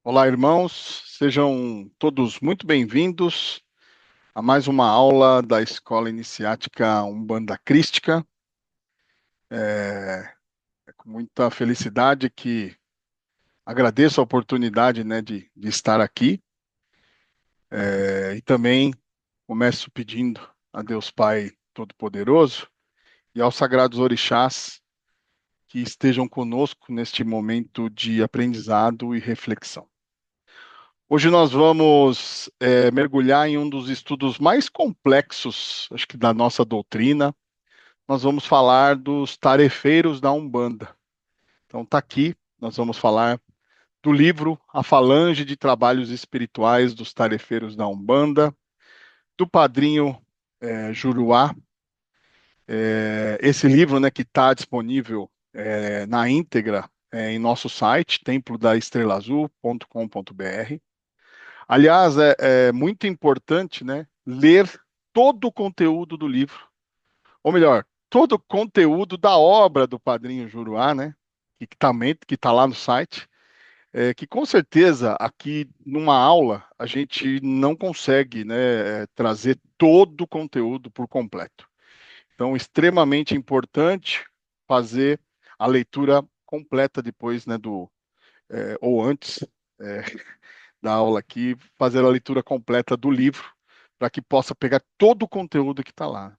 Olá, irmãos, sejam todos muito bem-vindos a mais uma aula da Escola Iniciática Umbanda Crística. É com muita felicidade que agradeço a oportunidade, né, de estar aqui. E também começo pedindo a Deus Pai Todo-Poderoso e aos sagrados orixás que estejam conosco neste momento de aprendizado e reflexão. Hoje nós vamos mergulhar em um dos estudos mais complexos, acho que da nossa doutrina. Nós vamos falar dos tarefeiros da Umbanda. Então tá aqui, nós vamos falar do livro A Falange de Trabalhos Espirituais dos Tarefeiros da Umbanda, do padrinho Juruá. Esse livro, né, que está disponível na íntegra em nosso site, templodaestrelaazul.com.br. Aliás, é muito importante, né, ler todo o conteúdo do livro, ou melhor, todo o conteúdo da obra do Padrinho Juruá, né, que tá lá no site, que com certeza aqui numa aula a gente não consegue, né, trazer todo o conteúdo por completo. Então, extremamente importante fazer a leitura completa depois, né, ou antes, é, da aula aqui, fazer a leitura completa do livro, para que possa pegar todo o conteúdo que está lá.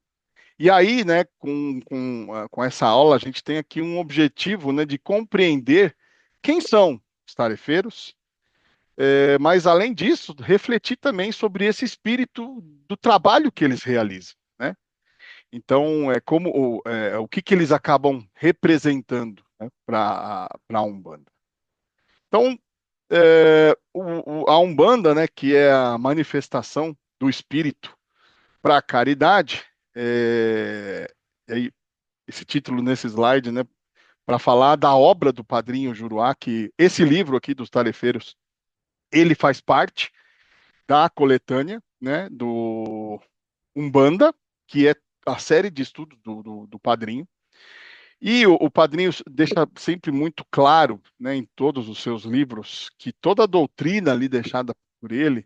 E aí, né, com essa aula, a gente tem aqui um objetivo, né, de compreender quem são os tarefeiros, mas além disso, refletir também sobre esse espírito do trabalho que eles realizam, né? Então, o que que eles acabam representando, né, para a Umbanda. Então, a Umbanda, né, que é a manifestação do espírito para a caridade, é, é esse título nesse slide, né, para falar da obra do Padrinho Juruá, que esse livro aqui dos tarefeiros, ele faz parte da coletânea, né, do Umbanda, que é a série de estudos do Padrinho. E o Padrinho deixa sempre muito claro, né, em todos os seus livros, que toda a doutrina ali deixada por ele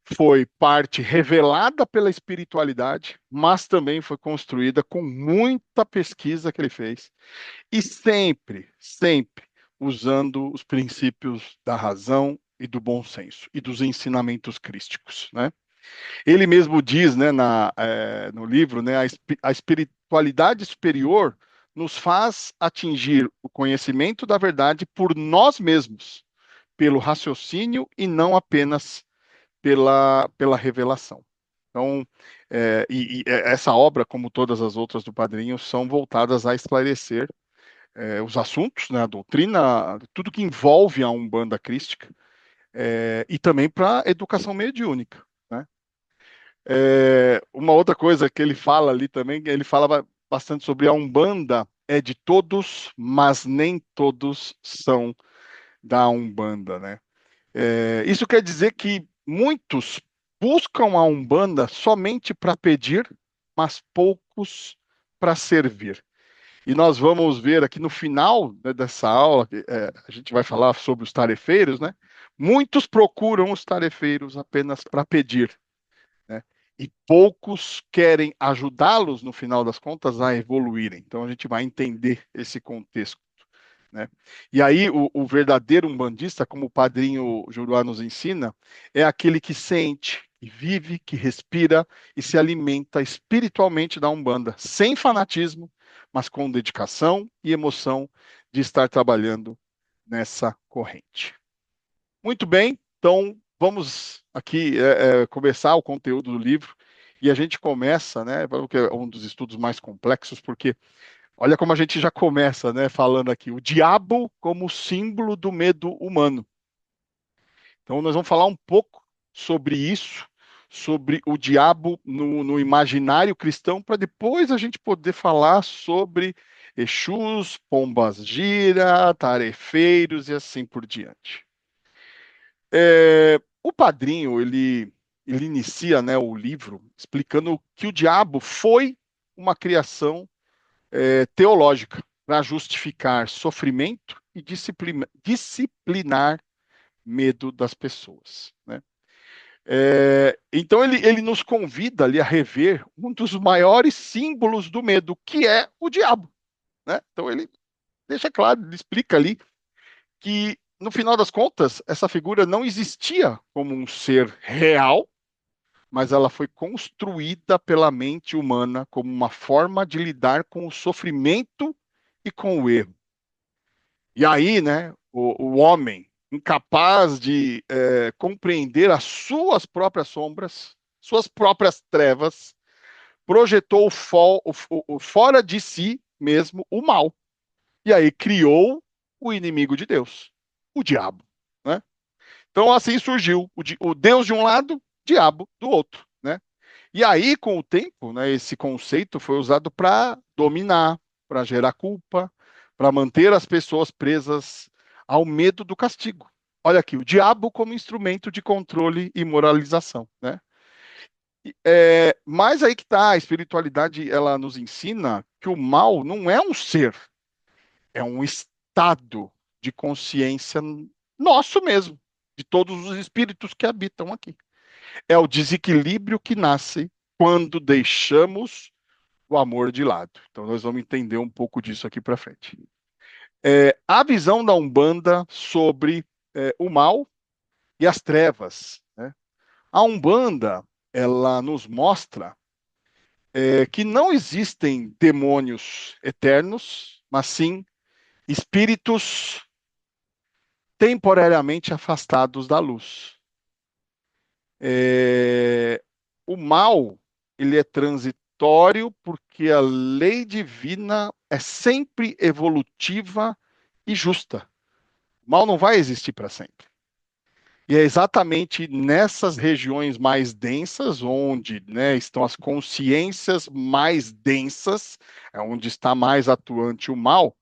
foi parte revelada pela espiritualidade, mas também foi construída com muita pesquisa que ele fez. E sempre, sempre usando os princípios da razão e do bom senso e dos ensinamentos crísticos, né? Ele mesmo diz, né, no livro, né, a espiritualidade superior nos faz atingir o conhecimento da verdade por nós mesmos, pelo raciocínio e não apenas pela revelação. Então, essa obra, como todas as outras do Padrinho, são voltadas a esclarecer os assuntos, né, a doutrina, tudo que envolve a Umbanda crística, e também para a educação mediúnica, né? Uma outra coisa que ele fala ali também, ele fala bastante sobre a Umbanda, é de todos, mas nem todos são da Umbanda, né? Isso quer dizer que muitos buscam a Umbanda somente para pedir, mas poucos para servir. E nós vamos ver aqui no final, né, dessa aula, a gente vai falar sobre os tarefeiros, né? Muitos procuram os tarefeiros apenas para pedir, né? E poucos querem ajudá-los, no final das contas, a evoluírem. Então a gente vai entender esse contexto, né? E aí o verdadeiro umbandista, como o padrinho Juruá nos ensina, é aquele que sente, que vive, que respira e se alimenta espiritualmente da Umbanda, sem fanatismo, mas com dedicação e emoção de estar trabalhando nessa corrente. Muito bem, então vamos aqui começar o conteúdo do livro e a gente começa, né, porque é um dos estudos mais complexos, porque olha como a gente já começa, né, falando aqui, o diabo como símbolo do medo humano. Então nós vamos falar um pouco sobre isso, sobre o diabo no imaginário cristão, para depois a gente poder falar sobre Exus, pombas gira, tarefeiros e assim por diante. O padrinho, ele inicia, né, o livro explicando que o diabo foi uma criação teológica para justificar sofrimento e disciplinar medo das pessoas, né? Então ele nos convida ali a rever um dos maiores símbolos do medo, que é o diabo, né? Então ele deixa claro, ele explica ali que, no final das contas, essa figura não existia como um ser real, mas ela foi construída pela mente humana como uma forma de lidar com o sofrimento e com o erro. E aí, né, o homem, incapaz de compreender as suas próprias sombras, suas próprias trevas, projetou o fora de si mesmo o mal. E aí criou o inimigo de Deus, o diabo, né? Então assim surgiu o Deus de um lado, diabo do outro, né? E aí, com o tempo, né, esse conceito foi usado para dominar, para gerar culpa, para manter as pessoas presas ao medo do castigo. Olha aqui, o diabo como instrumento de controle e moralização, né? Mas aí que está, a espiritualidade, ela nos ensina que o mal não é um ser, é um estado de consciência nosso mesmo, de todos os espíritos que habitam aqui. É o desequilíbrio que nasce quando deixamos o amor de lado. Então, nós vamos entender um pouco disso aqui para frente. A visão da Umbanda sobre o mal e as trevas, né? A Umbanda, ela nos mostra que não existem demônios eternos, mas sim espíritos temporariamente afastados da luz. É, o mal, ele é transitório porque a lei divina é sempre evolutiva e justa. O mal não vai existir para sempre. E é exatamente nessas regiões mais densas, onde, né, estão as consciências mais densas, é onde está mais atuante o mal,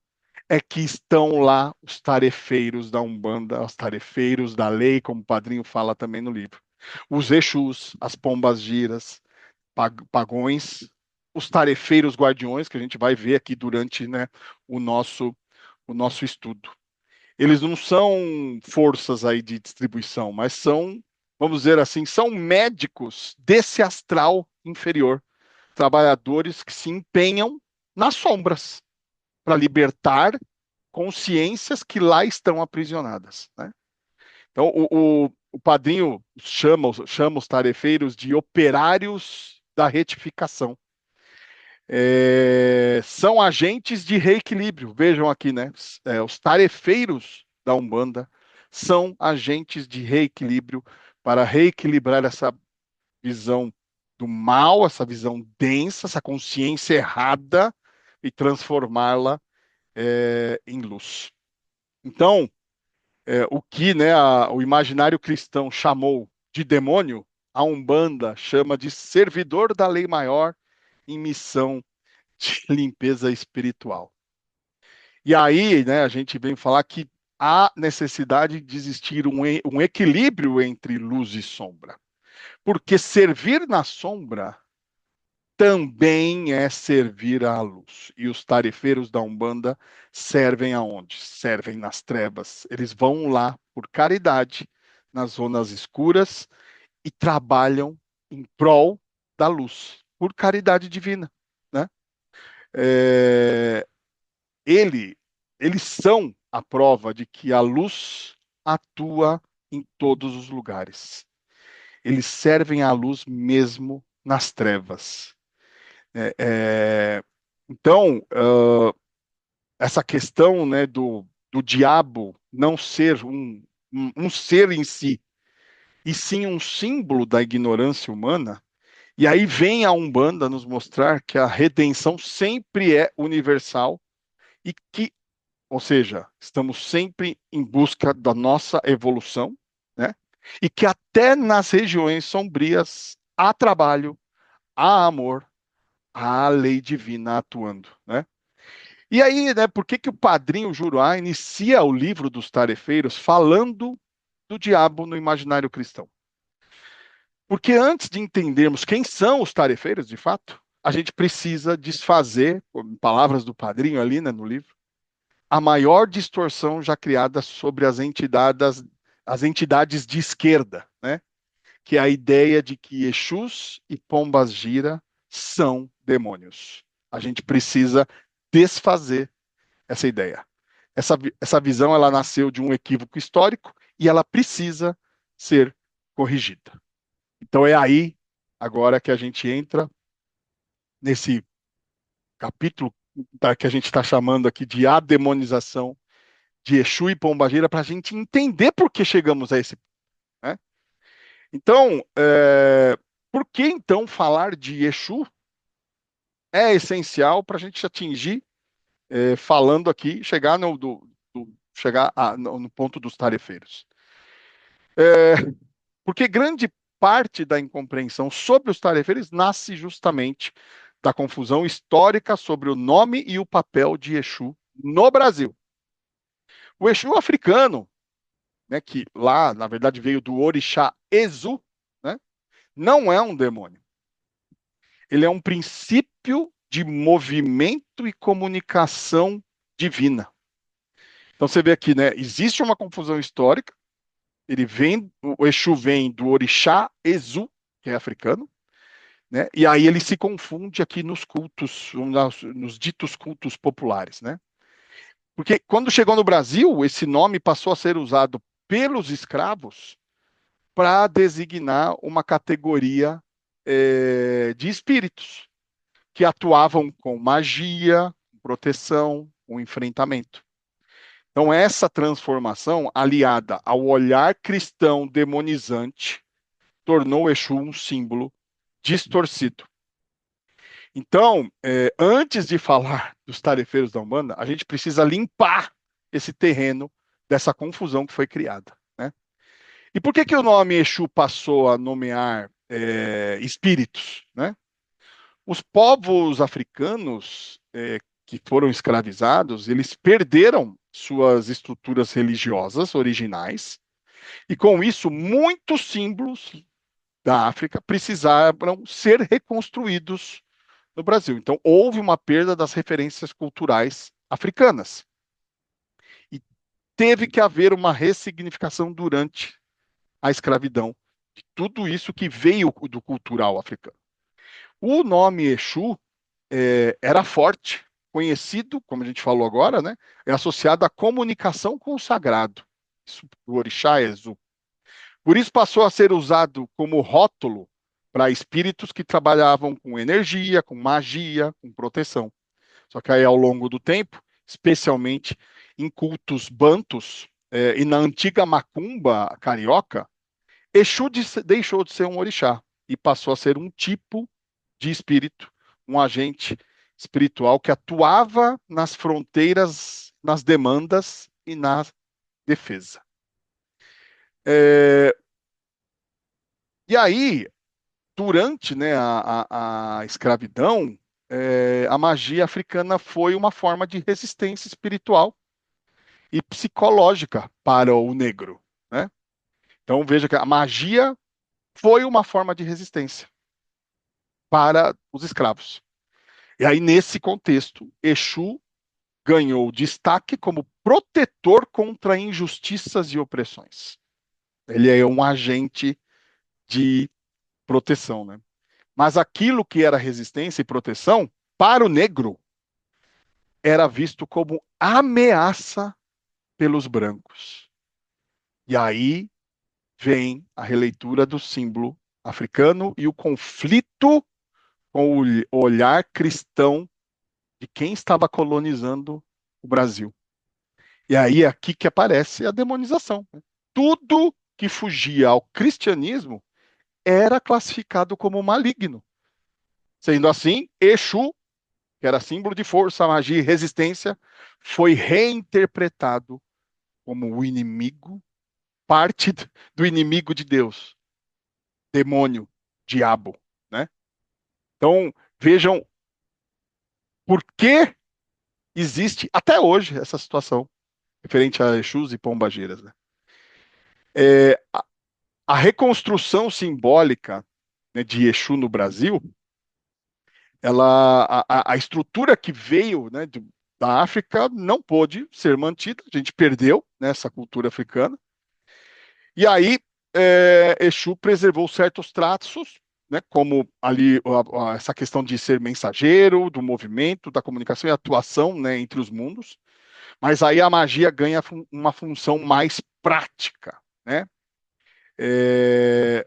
é que estão lá os tarefeiros da Umbanda, os tarefeiros da lei, como o padrinho fala também no livro. Os Exus, as pombas giras, pagões, os tarefeiros guardiões, que a gente vai ver aqui durante, né, o nosso, o nosso estudo. Eles não são forças aí de distribuição, mas são, vamos dizer assim, são médicos desse astral inferior, trabalhadores que se empenham nas sombras para libertar consciências que lá estão aprisionadas, né? Então, o padrinho chama os tarefeiros de operários da retificação. São agentes de reequilíbrio. Vejam aqui, né? Os tarefeiros da Umbanda são agentes de reequilíbrio para reequilibrar essa visão do mal, essa visão densa, essa consciência errada e transformá-la em luz. Então, o que, né, o imaginário cristão chamou de demônio, a Umbanda chama de servidor da lei maior em missão de limpeza espiritual. E aí, né, a gente vem falar que há necessidade de existir um equilíbrio entre luz e sombra. Porque servir na sombra também é servir à luz. E os tarefeiros da Umbanda servem aonde? Servem nas trevas. Eles vão lá por caridade, nas zonas escuras, e trabalham em prol da luz, por caridade divina, né? É, ele, eles são a prova de que a luz atua em todos os lugares. Eles servem à luz mesmo nas trevas. É, é, então, essa questão, né, do diabo não ser um ser em si, e sim um símbolo da ignorância humana, e aí vem a Umbanda nos mostrar que a redenção sempre é universal e que, ou seja, estamos sempre em busca da nossa evolução, né? E que até nas regiões sombrias há trabalho, há amor, há lei divina atuando, né? E aí, né, por que que o padrinho Juruá inicia o livro dos tarefeiros falando do diabo no imaginário cristão? Porque antes de entendermos quem são os tarefeiros, de fato, a gente precisa desfazer, em palavras do padrinho ali, né, no livro, a maior distorção já criada sobre as as entidades de esquerda, né? Que é a ideia de que Exus e Pombas-Gira são demônios. A gente precisa desfazer essa ideia. Essa visão ela nasceu de um equívoco histórico e ela precisa ser corrigida. Então é aí agora que a gente entra nesse capítulo que a gente está chamando aqui de a demonização de Exu e Pombagira para a gente entender por que chegamos a esse, né? Então, por que então falar de Exu é essencial para a gente atingir, falando aqui, chegar no ponto dos tarefeiros? Porque grande parte da incompreensão sobre os tarefeiros nasce justamente da confusão histórica sobre o nome e o papel de Exu no Brasil. O Exu africano, né, que lá, na verdade, veio do orixá Exu, né, não é um demônio. Ele é um princípio de movimento e comunicação divina. Então você vê aqui, né, existe uma confusão histórica. O Exu vem do orixá Exu, que é africano, né? E aí ele se confunde aqui nos cultos, nos ditos cultos populares, né? Porque quando chegou no Brasil, esse nome passou a ser usado pelos escravos para designar uma categoria de espíritos que atuavam com magia, proteção, o enfrentamento. Então, essa transformação, aliada ao olhar cristão demonizante, tornou o Exu um símbolo distorcido. Então, antes de falar dos tarefeiros da Umbanda, a gente precisa limpar esse terreno dessa confusão que foi criada, né? E por que que o nome Exu passou a nomear espíritos, né? Os povos africanos que foram escravizados, eles perderam suas estruturas religiosas originais, e com isso, muitos símbolos da África precisaram ser reconstruídos no Brasil. Então, houve uma perda das referências culturais africanas. E teve que haver uma ressignificação durante a escravidão de tudo isso que veio do cultural africano. O nome Exu era forte, conhecido, como a gente falou agora, né? É associado à comunicação com o sagrado. Isso, o orixá Exu. Por isso passou a ser usado como rótulo para espíritos que trabalhavam com energia, com magia, com proteção. Só que aí, ao longo do tempo, especialmente em cultos bantus e na antiga macumba carioca, Exu deixou de ser um orixá e passou a ser um tipo de espírito, um agente espiritual que atuava nas fronteiras, nas demandas e na defesa. É, e aí, durante, né, a escravidão, a magia africana foi uma forma de resistência espiritual e psicológica para o negro, né? Então veja que a magia foi uma forma de resistência para os escravos. E aí, nesse contexto, Exu ganhou destaque como protetor contra injustiças e opressões. Ele é um agente de proteção, né? Mas aquilo que era resistência e proteção, para o negro, era visto como ameaça pelos brancos. E aí vem a releitura do símbolo africano e o conflito com o olhar cristão de quem estava colonizando o Brasil. E aí é aqui que aparece a demonização, né? Tudo que fugia ao cristianismo era classificado como maligno. Sendo assim, Exu, que era símbolo de força, magia e resistência, foi reinterpretado como o inimigo, parte do inimigo de Deus, demônio, diabo, né? Então, vejam por que existe até hoje essa situação referente a Exus e Pombagiras, né? A reconstrução simbólica, né, de Exu no Brasil, a estrutura que veio, né, da África não pôde ser mantida, a gente perdeu, né, essa cultura africana, E aí, Exu preservou certos traços, né, como ali essa questão de ser mensageiro, do movimento, da comunicação e atuação, né, entre os mundos. Mas aí a magia ganha uma função mais prática, né? É,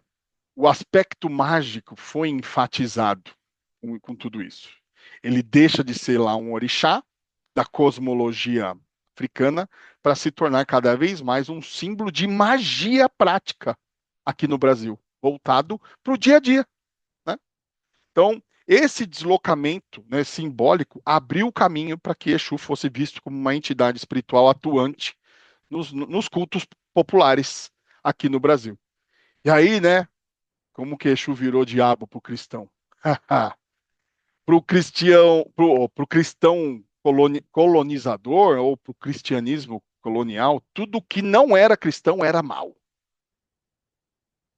o aspecto mágico foi enfatizado com tudo isso. Ele deixa de ser lá um orixá da cosmologia africana para se tornar cada vez mais um símbolo de magia prática aqui no Brasil, voltado para o dia a dia, né? Então, esse deslocamento, né, simbólico abriu o caminho para que Exu fosse visto como uma entidade espiritual atuante nos cultos populares aqui no Brasil. E aí, né, como que Exu virou diabo para o cristão? Pro cristão colonizador ou para o cristianismo colonial, tudo que não era cristão era mal.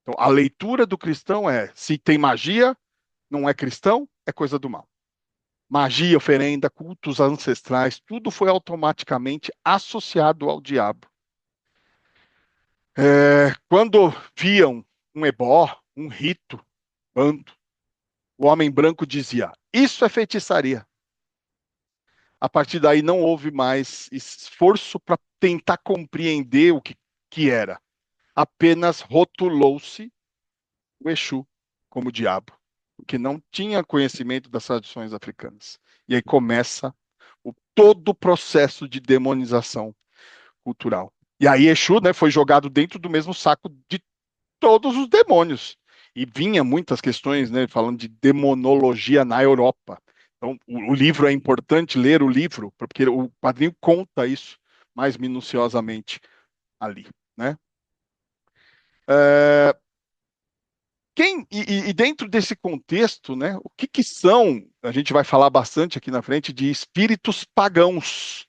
Então, a leitura do cristão é: se tem magia, não é cristão, é coisa do mal. Magia, oferenda, cultos ancestrais, tudo foi automaticamente associado ao diabo. Quando viam um ebó, um rito, bando, o homem branco dizia: isso é feitiçaria. A partir daí não houve mais esforço para tentar compreender que era. Apenas rotulou-se o Exu como diabo, porque não tinha conhecimento das tradições africanas. E aí começa todo o processo de demonização cultural. E aí Exu, né, foi jogado dentro do mesmo saco de todos os demônios. E vinha muitas questões, né, falando de demonologia na Europa. Então, o livro é importante ler o livro, porque o quadrinho conta isso mais minuciosamente ali, né? É, e dentro desse contexto, né, o que são, a gente vai falar bastante aqui na frente, de espíritos pagãos.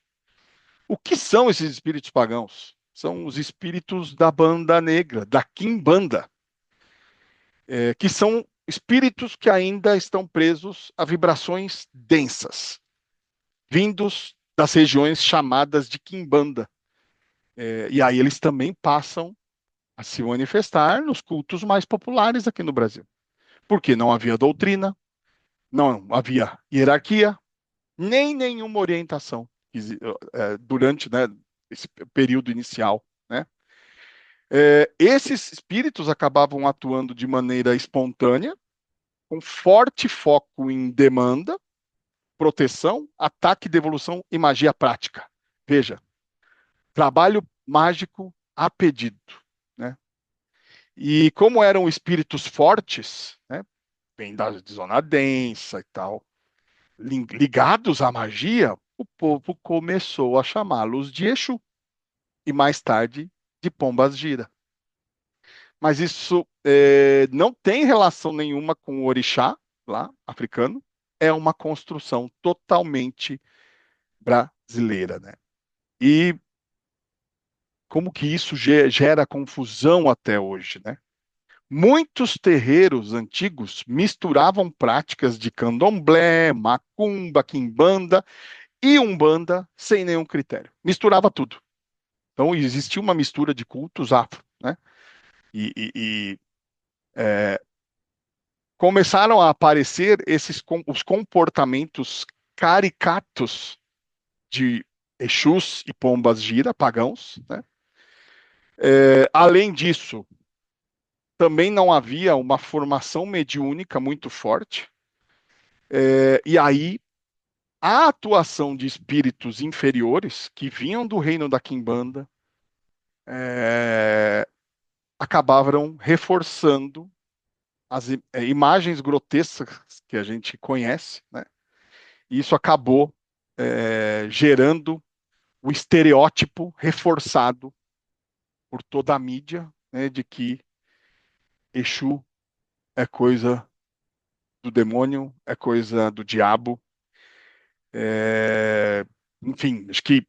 O que são esses espíritos pagãos? São os espíritos da banda negra, da Quimbanda, que são espíritos que ainda estão presos a vibrações densas, vindos das regiões chamadas de Quimbanda. E aí eles também passam a se manifestar nos cultos mais populares aqui no Brasil. Porque não havia doutrina, não havia hierarquia, nem nenhuma orientação durante, né, esse período inicial, né? Esses espíritos acabavam atuando de maneira espontânea, com forte foco em demanda, proteção, ataque, devolução e magia prática. Veja, trabalho mágico a pedido, né? E como eram espíritos fortes, né, bem da zona densa e tal, ligados à magia, o povo começou a chamá-los de Exu e mais tarde de Pombas Gira. Mas isso não tem relação nenhuma com o orixá lá africano, é uma construção totalmente brasileira, né? E como que isso gera confusão até hoje, né? Muitos terreiros antigos misturavam práticas de candomblé, macumba, quimbanda e umbanda sem nenhum critério. Misturava tudo. Então existia uma mistura de cultos afro, né? E começaram a aparecer os comportamentos caricatos de Exus e Pombas Gira, pagãos, né? Além disso, também não havia uma formação mediúnica muito forte. E aí, a atuação de espíritos inferiores, que vinham do reino da Quimbanda, é, acabavam reforçando as imagens grotescas que a gente conhece, né? E isso acabou gerando o estereótipo reforçado por toda a mídia, né, de que Exu é coisa do demônio, é coisa do diabo. É, enfim, acho que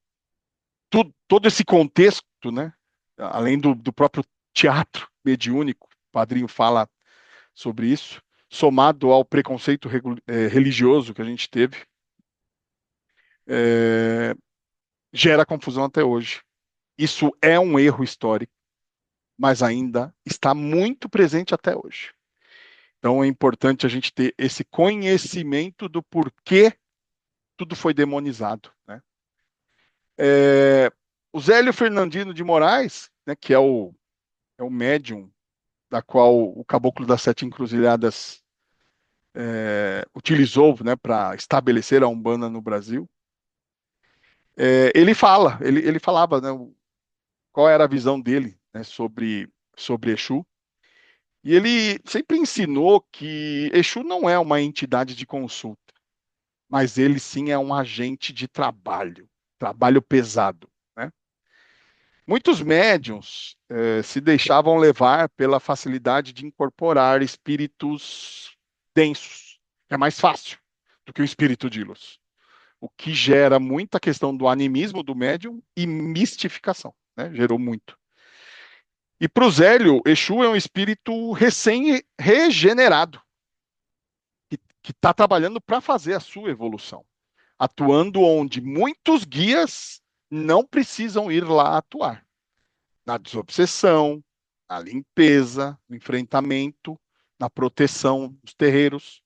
todo esse contexto, né, além do próprio teatro mediúnico, o padrinho fala sobre isso, somado ao preconceito religioso que a gente teve, é, gera confusão até hoje. Isso é um erro histórico, mas ainda está muito presente até hoje. Então é importante a gente ter esse conhecimento do porquê tudo foi demonizado, né? O Zélio Fernandino de Moraes, né, que é o médium da qual o Caboclo das Sete Encruzilhadas utilizou, né, para estabelecer a Umbanda no Brasil, ele falava, né, qual era a visão dele, né, sobre Exu, e ele sempre ensinou que Exu não é uma entidade de consulta, mas ele sim é um agente de trabalho, trabalho pesado, né? Muitos médiums se deixavam levar pela facilidade de incorporar espíritos densos, que é mais fácil do que o espírito de luz, o que gera muita questão do animismo do médium e mistificação, né? Gerou muito. E para o Zélio, Exu é um espírito recém-regenerado, que está trabalhando para fazer a sua evolução, atuando onde muitos guias não precisam ir lá atuar. Na desobsessão, na limpeza, no enfrentamento, na proteção dos terreiros.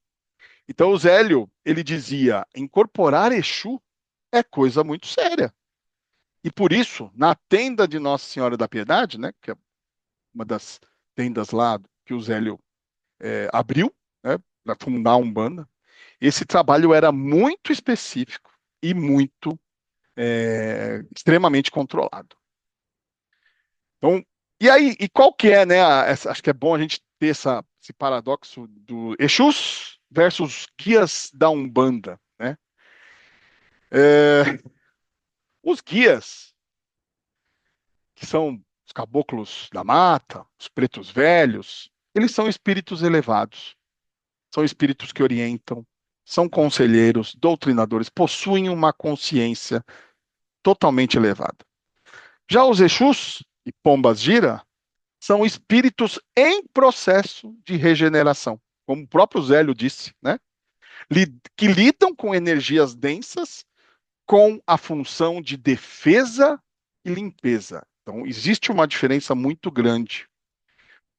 Então, o Zélio, ele dizia, incorporar Exu é coisa muito séria. E por isso, na tenda de Nossa Senhora da Piedade, né, que é uma das tendas lá que o Zélio abriu, né, para fundar a Umbanda, esse trabalho era muito específico e muito extremamente controlado. Então, e aí, e qual que é, né? Acho que é bom a gente ter esse paradoxo do Exus versus guias da Umbanda, né? É, os guias, que são os caboclos da mata, os pretos velhos, eles são espíritos elevados, são espíritos que orientam, são conselheiros, doutrinadores, possuem uma consciência totalmente elevada. Já os Exus e Pombas Gira são espíritos em processo de regeneração, como o próprio Zélio disse, né? Que lidam com energias densas com a função de defesa e limpeza. Então, existe uma diferença muito grande.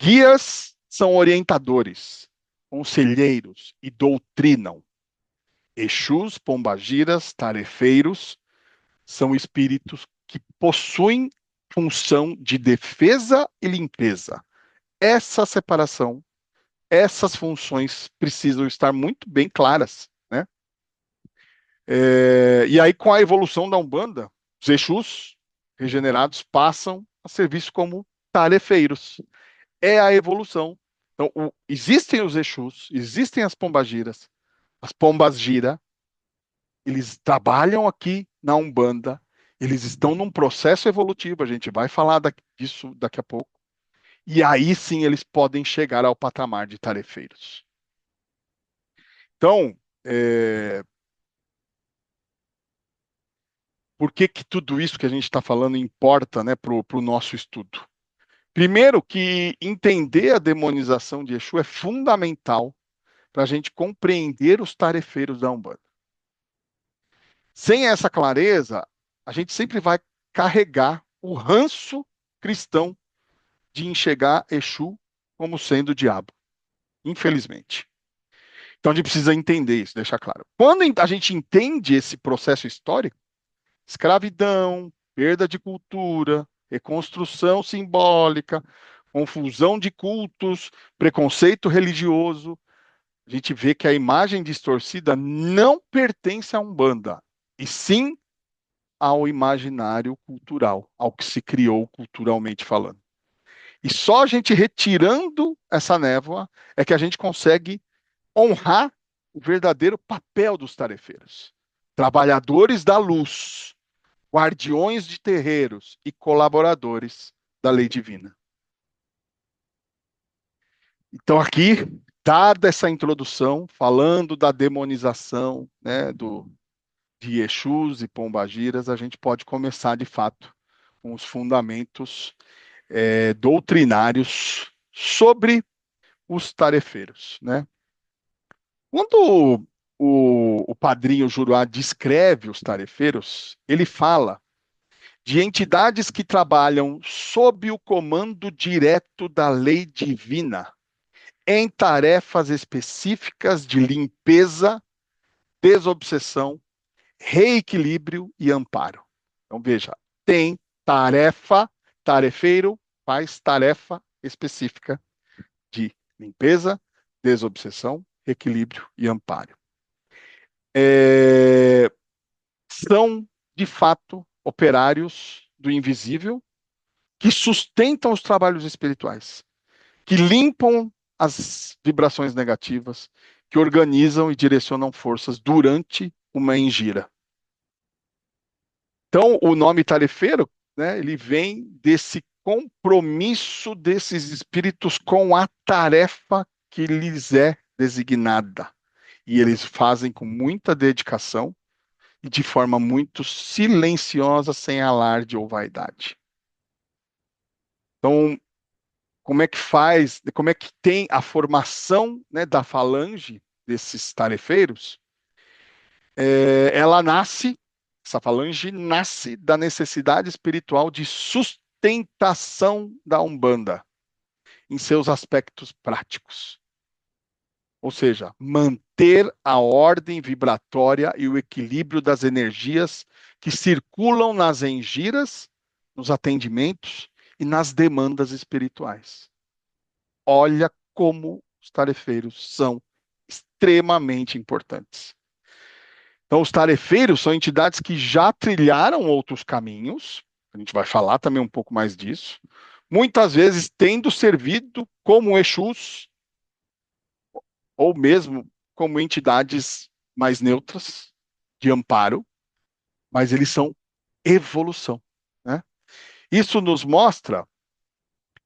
Guias são orientadores, conselheiros e doutrinam. Exus, pombagiras, tarefeiros são espíritos que possuem função de defesa e limpeza. Essa separação, essas funções precisam estar muito bem claras, né? E aí, com a evolução da Umbanda, os Exus regenerados passam a serviço como tarefeiros. É a evolução. Então, existem os Exus, existem as pombagiras, as pombas gira, eles trabalham aqui na Umbanda, eles estão num processo evolutivo, a gente vai falar disso daqui a pouco, e aí sim eles podem chegar ao patamar de tarefeiros. Então, por que que tudo isso que a gente está falando importa, né, para o nosso estudo? Primeiro, que entender a demonização de Exu é fundamental para a gente compreender os tarefeiros da Umbanda. Sem essa clareza, a gente sempre vai carregar o ranço cristão de enxergar Exu como sendo o diabo, infelizmente. Então a gente precisa entender isso, deixar claro. Quando a gente entende esse processo histórico, escravidão, perda de cultura, reconstrução simbólica, confusão de cultos, preconceito religioso, a gente vê que a imagem distorcida não pertence à Umbanda, e sim ao imaginário cultural, ao que se criou culturalmente falando. E só a gente retirando essa névoa é que a gente consegue honrar o verdadeiro papel dos tarefeiros. Trabalhadores da luz, guardiões de terreiros e colaboradores da lei divina. Então, aqui, dada essa introdução, falando da demonização, né, de Exus e Pombagiras, a gente pode começar, de fato, com os fundamentos doutrinários sobre os tarefeiros, né? Quando o padrinho Juruá descreve os tarefeiros, ele fala de entidades que trabalham sob o comando direto da lei divina, em tarefas específicas de limpeza, desobsessão, reequilíbrio e amparo. Então, veja, tem tarefa, tarefeiro faz tarefa específica de limpeza, desobsessão, equilíbrio e amparo. São, de fato, operários do invisível que sustentam os trabalhos espirituais, que limpam as vibrações negativas, que organizam e direcionam forças durante uma engira. Então, o nome tarefeiro, né, ele vem desse compromisso desses espíritos com a tarefa que lhes é designada. E eles fazem com muita dedicação e de forma muito silenciosa, sem alarde ou vaidade. Então, como é que faz, como é que tem a formação, né, da falange desses tarefeiros? Ela nasce, essa falange nasce da necessidade espiritual de sustentação da Umbanda em seus aspectos práticos. Ou seja, manter a ordem vibratória e o equilíbrio das energias que circulam nas engiras, nos atendimentos e nas demandas espirituais. Olha como os tarefeiros são extremamente importantes. Então, os tarefeiros são entidades que já trilharam outros caminhos, a gente vai falar também um pouco mais disso, muitas vezes tendo servido como Exus, ou mesmo como entidades mais neutras, de amparo, mas eles são evolução, né? Isso nos mostra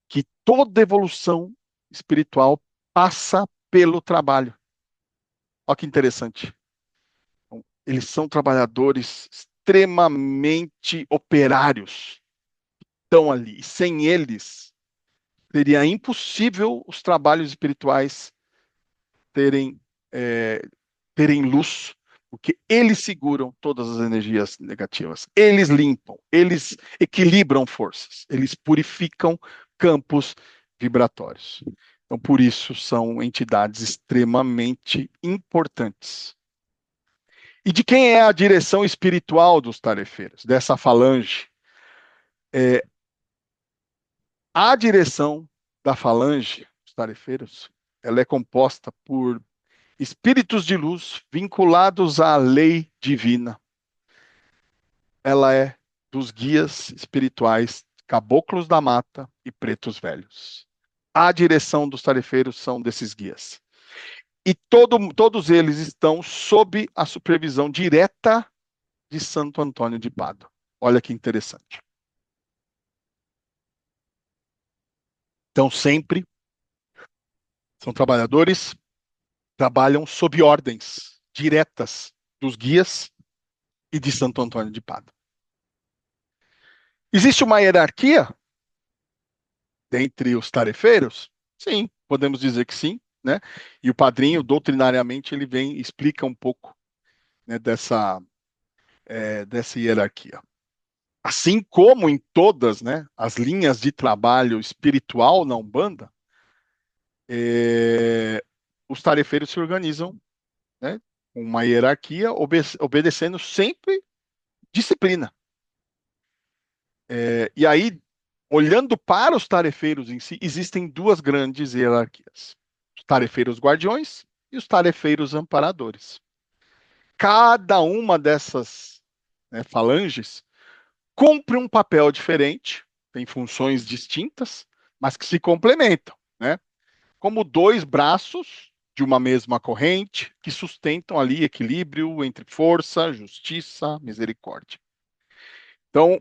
que toda evolução espiritual passa pelo trabalho. Olha que interessante. Então, eles são trabalhadores extremamente operários, estão ali. E sem eles, seria impossível os trabalhos espirituais terem, é, terem luz, porque eles seguram todas as energias negativas. Eles limpam, eles equilibram forças, eles purificam campos vibratórios. Então, por isso, são entidades extremamente importantes. E de quem é a direção espiritual dos tarefeiros, dessa falange? A direção da falange, dos tarefeiros, ela é composta por espíritos de luz vinculados à lei divina. Ela é dos guias espirituais Caboclos da Mata e Pretos Velhos. A direção dos tarefeiros são desses guias. E todos eles estão sob a supervisão direta de Santo Antônio de Pádua. Olha que interessante. Então, sempre são trabalhadores, trabalham sob ordens diretas dos guias e de Santo Antônio de Pádua. Existe uma hierarquia dentre os tarefeiros? Sim, podemos dizer que sim, né? E o padrinho, doutrinariamente, ele vem e explica um pouco, né, dessa hierarquia. Assim como em todas, né, as linhas de trabalho espiritual na Umbanda, os tarefeiros se organizam, né, com uma hierarquia, obedecendo sempre disciplina. E aí, olhando para os tarefeiros em si, existem duas grandes hierarquias: os tarefeiros guardiões e os tarefeiros amparadores. Cada uma dessas, né, falanges cumpre um papel diferente, tem funções distintas, mas que se complementam, né? Como dois braços de uma mesma corrente que sustentam ali equilíbrio entre força, justiça, misericórdia. Então,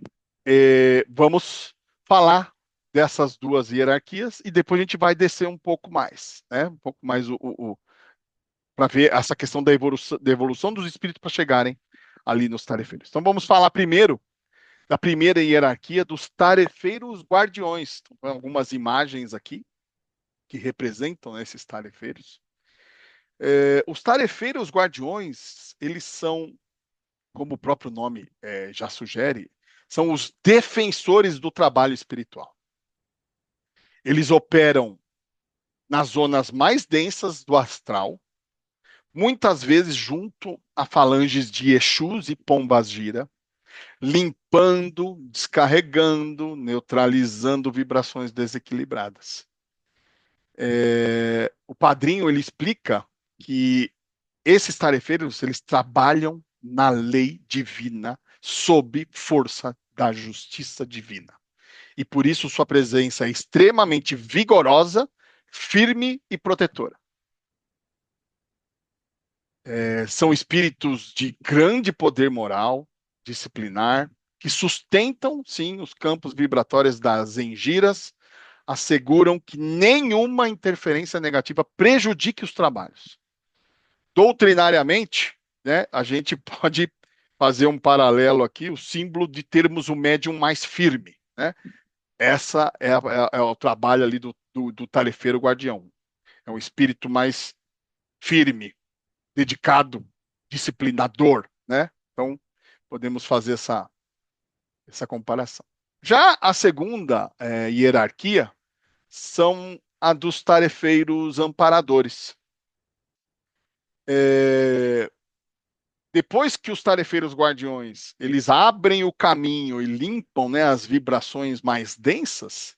vamos falar dessas duas hierarquias e depois a gente vai descer um pouco mais, né? Um pouco mais para ver essa questão da evolução dos espíritos para chegarem ali nos tarefeiros. Então, vamos falar primeiro da primeira hierarquia dos tarefeiros guardiões. Então, algumas imagens aqui que representam, né, esses tarefeiros. Os tarefeiros guardiões, eles são, como o próprio nome já sugere, são os defensores do trabalho espiritual. Eles operam nas zonas mais densas do astral, muitas vezes junto a falanges de Exus e Pombagira, limpando, descarregando, neutralizando vibrações desequilibradas. O padrinho ele explica que esses tarefeiros eles trabalham na lei divina, sob força da justiça divina. E por isso sua presença é extremamente vigorosa, firme e protetora. São espíritos de grande poder moral, disciplinar, que sustentam, sim, os campos vibratórios das engiras, asseguram que nenhuma interferência negativa prejudique os trabalhos. Doutrinariamente, né, a gente pode fazer um paralelo aqui, o símbolo de termos o médium mais firme, né? Essa é o trabalho ali do tarefeiro guardião. É um espírito mais firme, dedicado, disciplinador, né? Então, podemos fazer essa comparação. Já a segunda hierarquia são a dos tarefeiros amparadores. Depois que os tarefeiros guardiões eles abrem o caminho e limpam, né, as vibrações mais densas,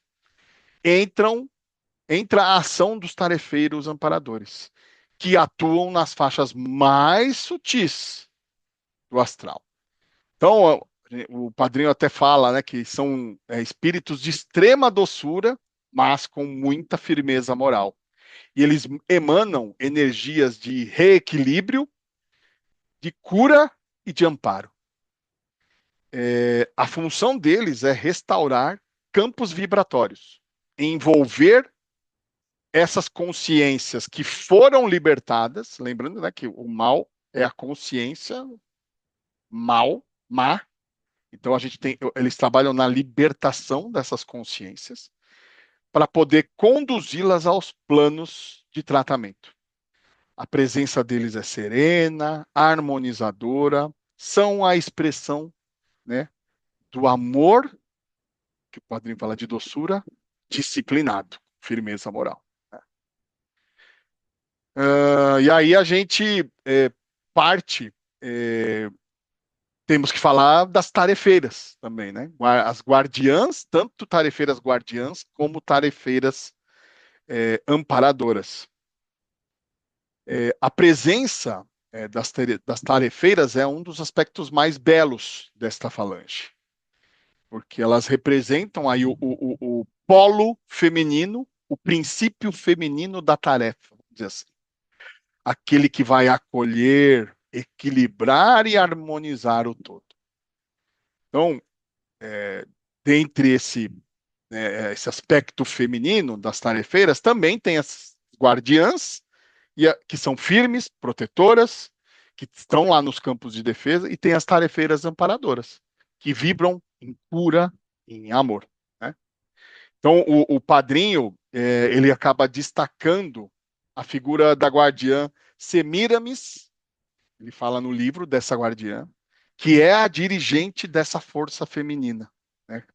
entra a ação dos tarefeiros amparadores, que atuam nas faixas mais sutis do astral. Então, o padrinho até fala, né, que são espíritos de extrema doçura, mas com muita firmeza moral. E eles emanam energias de reequilíbrio, de cura e de amparo. A função deles é restaurar campos vibratórios, envolver essas consciências que foram libertadas, lembrando, né, que o mal é a consciência má. Então eles trabalham na libertação dessas consciências para poder conduzi-las aos planos de tratamento. A presença deles é serena, harmonizadora, são a expressão, né, do amor, que o padrinho fala de doçura, disciplinado, firmeza moral. E aí a gente parte, temos que falar das tarefeiras também, né? As guardiãs, tanto tarefeiras guardiãs como tarefeiras amparadoras. A presença das tarefeiras é um dos aspectos mais belos desta falange, porque elas representam aí o polo feminino, o princípio feminino da tarefa, vamos dizer assim. Aquele que vai acolher, equilibrar e harmonizar o todo. Então, dentre esse aspecto feminino das tarefeiras, também tem as guardiãs, que são firmes, protetoras, que estão lá nos campos de defesa, e tem as tarefeiras amparadoras, que vibram em cura, em amor. Né? Então, o padrinho, ele acaba destacando a figura da guardiã Semiramis, ele fala no livro dessa guardiã, que é a dirigente dessa força feminina, né?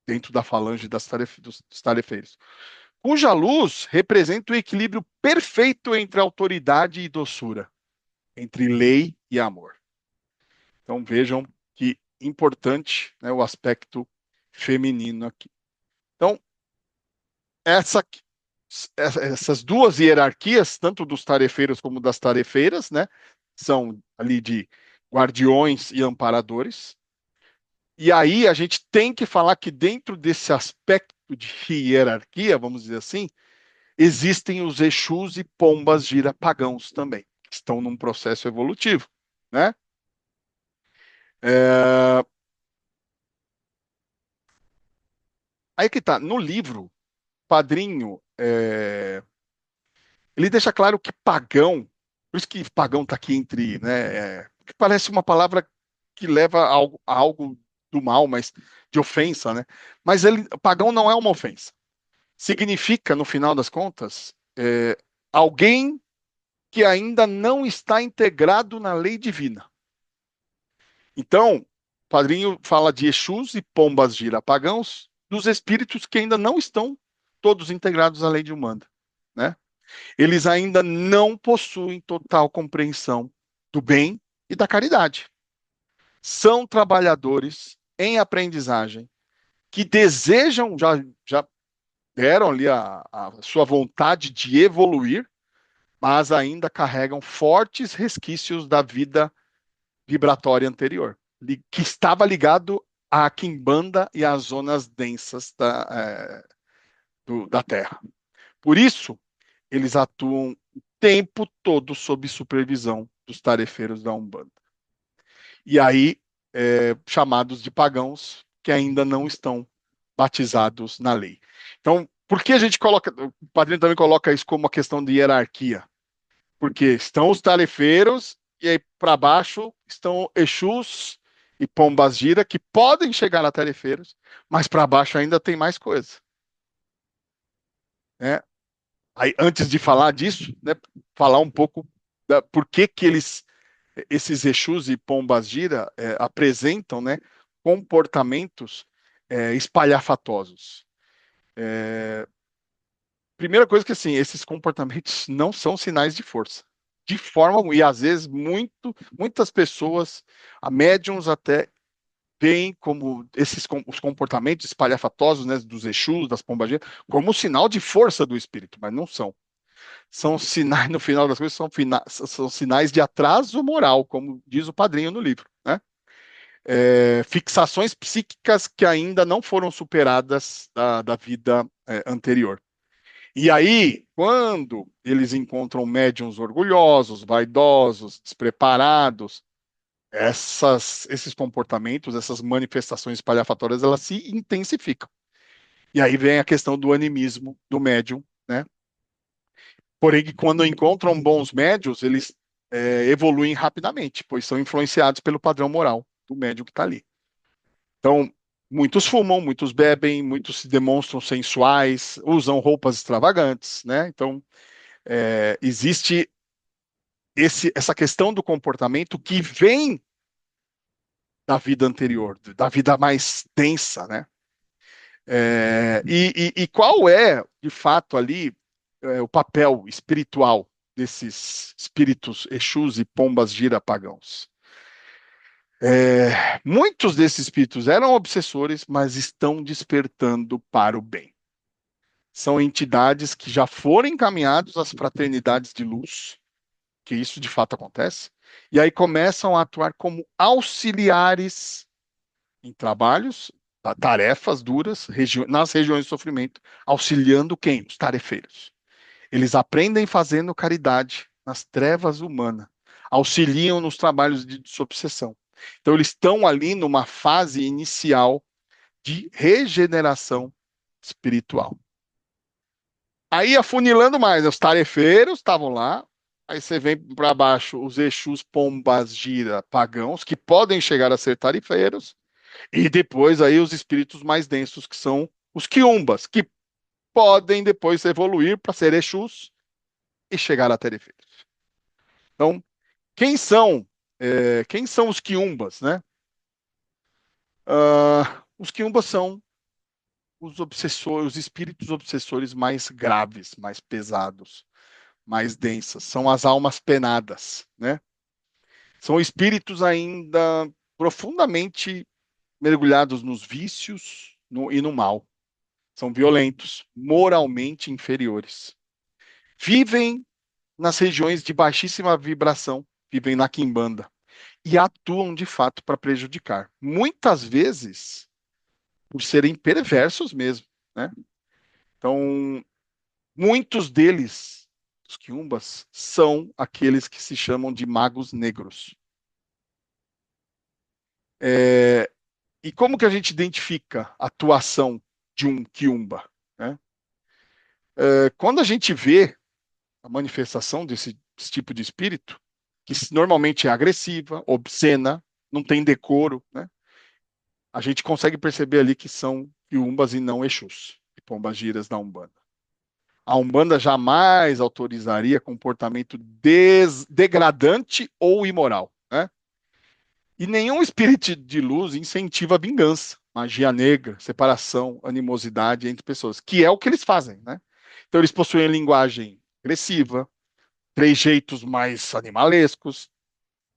Dentro da falange dos tarefeiros, cuja luz representa o equilíbrio perfeito entre autoridade e doçura, entre lei e amor. Então vejam que importante, né, o aspecto feminino aqui. Então, essas duas hierarquias, tanto dos tarefeiros como das tarefeiras, né, são ali de guardiões e amparadores. E aí a gente tem que falar que dentro desse aspecto de hierarquia, vamos dizer assim, existem os Exus e Pombas gira pagãos também, que estão num processo evolutivo, né? É... Aí que tá, no livro, Padrinho, ele deixa claro que pagão, por isso que pagão está aqui entre, né? Que parece uma palavra que leva a algo do mal, mas de ofensa, né? Mas pagão não é uma ofensa. Significa, no final das contas, alguém que ainda não está integrado na lei divina. Então, padrinho fala de Exus e Pombas Gira pagãos, dos espíritos que ainda não estão todos integrados à lei de Umbanda, né? Eles ainda não possuem total compreensão do bem e da caridade. São trabalhadores em aprendizagem que desejam, já deram ali a sua vontade de evoluir, mas ainda carregam fortes resquícios da vida vibratória anterior, que estava ligado à quimbanda e às zonas densas da Terra. Por isso, eles atuam o tempo todo sob supervisão dos tarefeiros da Umbanda. E aí, chamados de pagãos, que ainda não estão batizados na lei. Então, por que a gente coloca, o padrinho também coloca isso como uma questão de hierarquia? Porque estão os tarefeiros e aí para baixo estão Exus e Pombas Gira que podem chegar a tarefeiros, mas para baixo ainda tem mais coisa, né? Aí, antes de falar disso, né, falar um pouco da por que que esses Exus e Pombas Gira apresentam, né, comportamentos espalhafatosos. Primeira coisa que assim, esses comportamentos não são sinais de força. De forma alguma, e às vezes muitas pessoas, a médiums até veem como os comportamentos espalhafatosos, né, dos Exus, das pombagiras, como sinal de força do espírito, mas não são. São sinais, no final das coisas, são sinais de atraso moral, como diz o padrinho no livro, né? Fixações psíquicas que ainda não foram superadas da vida anterior. E aí, quando eles encontram médiums orgulhosos, vaidosos, despreparados, esses comportamentos, essas manifestações espalhafatórias, elas se intensificam. E aí vem a questão do animismo do médium, né? Porém, que quando encontram bons médios, eles evoluem rapidamente, pois são influenciados pelo padrão moral do médium que está ali. Então, muitos fumam, muitos bebem, muitos se demonstram sensuais, usam roupas extravagantes, né? Então, existe essa questão do comportamento que vem da vida anterior, da vida mais densa, né? E qual é, de fato, ali o papel espiritual desses espíritos Exus e Pombas Gira pagãos? Muitos desses espíritos eram obsessores, mas estão despertando para o bem. São entidades que já foram encaminhados às fraternidades de luz, que isso de fato acontece, e aí começam a atuar como auxiliares em trabalhos, tarefas duras, nas regiões de sofrimento, auxiliando quem? Os tarefeiros. Eles aprendem fazendo caridade nas trevas humanas, auxiliam nos trabalhos de desobsessão. Então, eles estão ali numa fase inicial de regeneração espiritual. Aí, afunilando mais, os tarefeiros estavam lá, aí você vem para baixo os Exus, Pombas, Gira, pagãos, que podem chegar a ser tarefeiros, e depois aí os espíritos mais densos, que são os quiumbas, que podem depois evoluir para ser Exus e chegar a tarefeiros. Então, quem são os quiumbas, né? Os quiumbas são os obsessores, os espíritos obsessores mais graves, mais pesados, mais densas. São as almas penadas, né? São espíritos ainda profundamente mergulhados nos vícios e no mal. São violentos, moralmente inferiores. Vivem nas regiões de baixíssima vibração, vivem na quimbanda e atuam de fato para prejudicar. Muitas vezes por serem perversos mesmo, né? Então, muitos deles, os quiumbas, são aqueles que se chamam de magos negros. E como que a gente identifica a atuação de um quiumba, né? Quando a gente vê a manifestação desse tipo de espírito, que normalmente é agressiva, obscena, não tem decoro, né? A gente consegue perceber ali que são quiumbas e não exus, e pombagiras da Umbanda. A Umbanda jamais autorizaria comportamento degradante ou imoral, né? E nenhum espírito de luz incentiva a vingança, magia negra, separação, animosidade entre pessoas, que é o que eles fazem, né? Então eles possuem linguagem agressiva, trejeitos mais animalescos,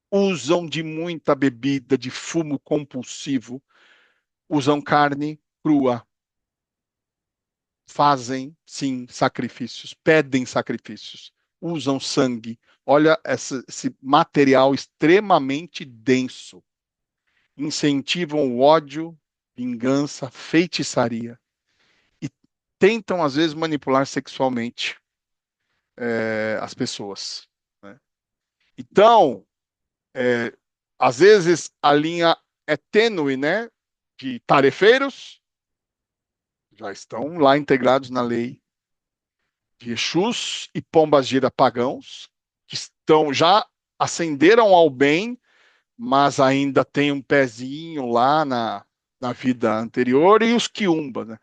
usam de muita bebida, de fumo compulsivo, usam carne crua, fazem, sim, sacrifícios, pedem sacrifícios, usam sangue. Olha esse material extremamente denso. Incentivam o ódio, vingança, feitiçaria e tentam, às vezes, manipular sexualmente as pessoas, né? Então, é, às vezes, a linha é tênue, né? De tarefeiros, já estão lá integrados na lei de Exus e Pombagira pagãos, que estão já ascenderam ao bem, mas ainda tem um pezinho lá na vida anterior, e os quiumba, né?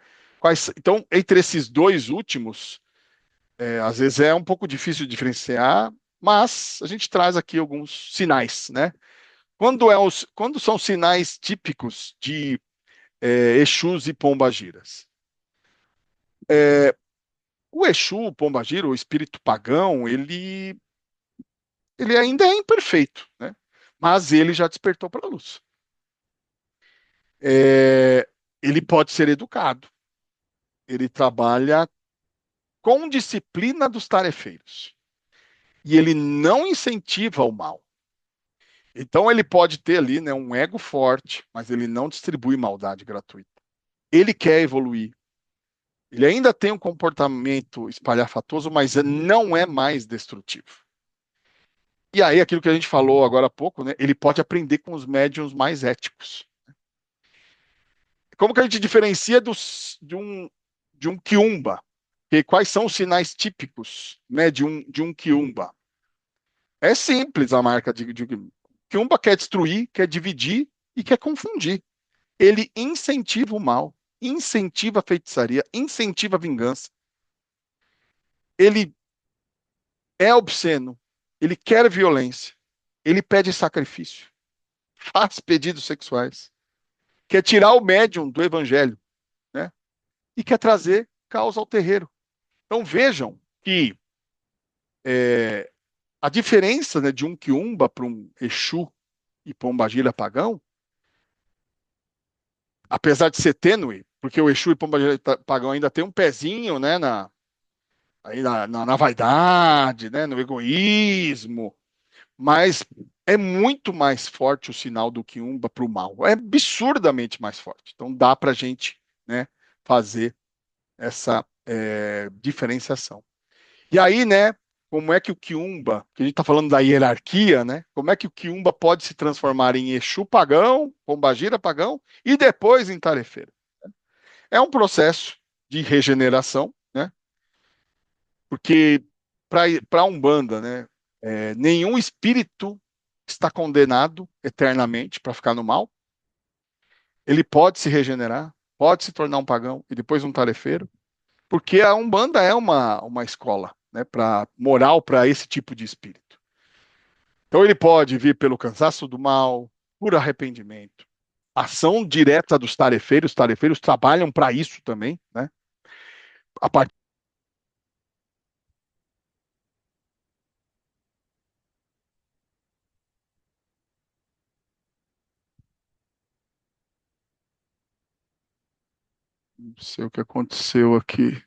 Então, entre esses dois últimos, às vezes é um pouco difícil de diferenciar, mas a gente traz aqui alguns sinais, né? Quando são sinais típicos de Exus e Pombagiras? O Exu, o Pombagira, o espírito pagão, ele ainda é imperfeito, né? Mas ele já despertou para a luz. É, ele pode ser educado. Ele trabalha com disciplina dos tarefeiros. E ele não incentiva o mal. Então ele pode ter ali, né, um ego forte, mas ele não distribui maldade gratuita. Ele quer evoluir. Ele ainda tem um comportamento espalhafatoso, mas não é mais destrutivo. E aí, aquilo que a gente falou agora há pouco, né, ele pode aprender com os médiuns mais éticos. Como que a gente diferencia de um quiumba? E quais são os sinais típicos, né, de um quiumba? É simples a marca de quiumba quer destruir, quer dividir e quer confundir. Ele incentiva o mal, incentiva a feitiçaria, incentiva a vingança. Ele é obsceno, ele quer violência, ele pede sacrifício, faz pedidos sexuais, quer tirar o médium do evangelho, né? E quer trazer caos ao terreiro. Então vejam que a diferença, né, de um quiumba para um Exu e Pombagira pagão, apesar de ser tênue, porque o Exu e Pombagira pagão ainda tem um pezinho, né, na vaidade, né, no egoísmo, mas é muito mais forte o sinal do quiumba para o mal. É absurdamente mais forte. Então dá para a gente, né, fazer essa diferenciação. E aí, né, como é que o Quiumba, que a gente está falando da hierarquia, né? Como é que o Quiumba pode se transformar em Exu pagão, Pombagira pagão e depois em tarefeiro? É um processo de regeneração, né? Porque para a Umbanda, né, nenhum espírito está condenado eternamente para ficar no mal. Ele pode se regenerar, pode se tornar um pagão e depois um tarefeiro. Porque a Umbanda é uma escola, né, para moral para esse tipo de espírito. Então ele pode vir pelo cansaço do mal, por arrependimento, ação direta dos tarefeiros. Os tarefeiros trabalham para isso também, né? A partir não sei o que aconteceu aqui.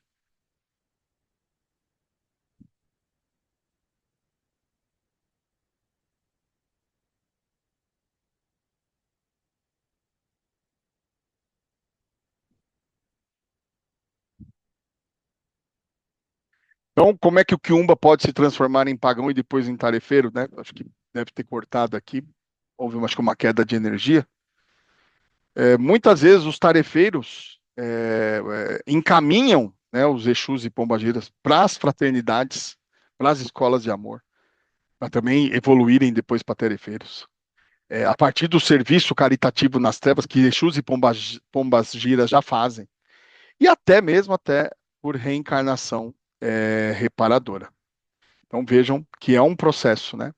Então, como é que o Quiumba pode se transformar em pagão e depois em tarefeiro, né? Acho que deve ter cortado aqui. Houve, acho que uma queda de energia. Muitas vezes os tarefeiros encaminham, né, os Exus e Pombagiras para as fraternidades, para as escolas de amor, para também evoluírem depois para tarefeiros. A partir do serviço caritativo nas trevas que Exus e Pombagiras já fazem, e até mesmo até por reencarnação reparadora. Então vejam que é um processo, né?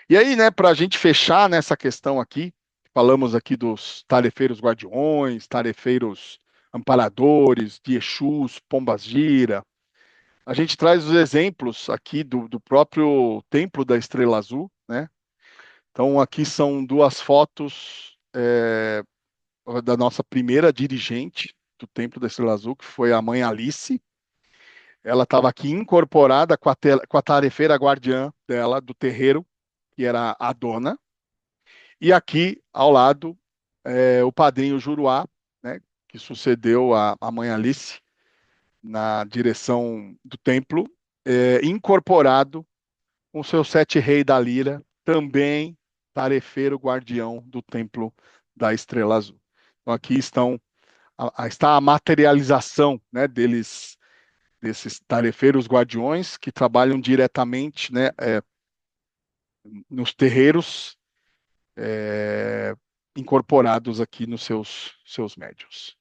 E aí, né, para a gente fechar nessa questão aqui, Falamos aqui dos tarefeiros guardiões, tarefeiros amparadores, de Exus, Pombas Gira. A gente traz os exemplos aqui do próprio Templo da Estrela Azul, né? Então, aqui são duas fotos da nossa primeira dirigente do Templo da Estrela Azul, que foi a mãe Alice. Ela estava aqui incorporada com a tarefeira guardiã dela, do terreiro, que era a dona. E aqui, ao lado, o padrinho Juruá, né, que sucedeu a mãe Alice na direção do templo, incorporado com seus sete reis da lira, também tarefeiro guardião do templo da Estrela Azul. Então aqui está a materialização, né, desses tarefeiros guardiões que trabalham diretamente, né, nos terreiros, incorporados aqui nos seus médiuns.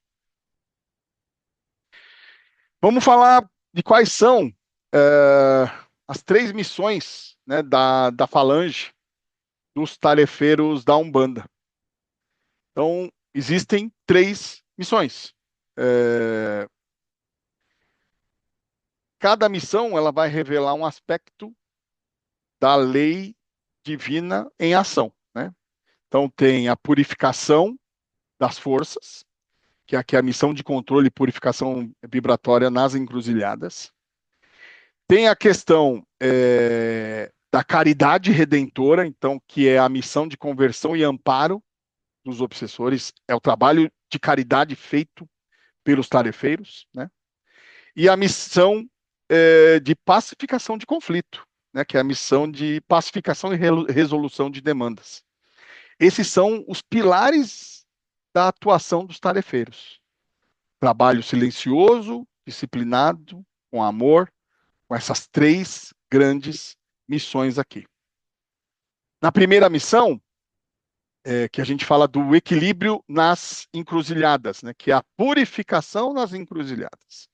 Vamos falar de quais são as três missões, né, da falange dos tarefeiros da Umbanda. Então, existem três missões. Cada missão ela vai revelar um aspecto da lei divina em ação, né? Então, tem a purificação das forças, que aqui é a missão de controle e purificação vibratória nas encruzilhadas. Tem a questão da caridade redentora, então, que é a missão de conversão e amparo dos obsessores, é o trabalho de caridade feito pelos tarefeiros, né? E a missão de pacificação de conflito, né? Que é a missão de pacificação e resolução de demandas. Esses são os pilares da atuação dos tarefeiros. Trabalho silencioso, disciplinado, com amor, com essas três grandes missões aqui. Na primeira missão, que a gente fala do equilíbrio nas encruzilhadas, né, que é a purificação nas encruzilhadas.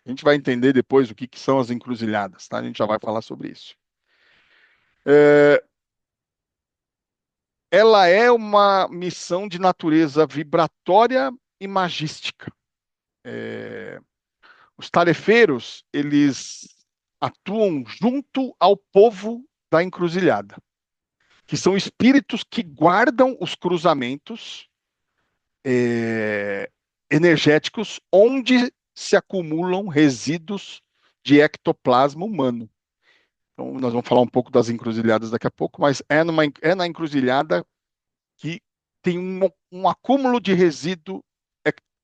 A gente vai entender depois o que são as encruzilhadas, tá? A gente já vai falar sobre isso. Ela é uma missão de natureza vibratória e magística. Os tarefeiros, eles atuam junto ao povo da encruzilhada, que são espíritos que guardam os cruzamentos energéticos onde se acumulam resíduos de ectoplasma humano. Então, nós vamos falar um pouco das encruzilhadas daqui a pouco, mas na encruzilhada que tem um acúmulo de resíduo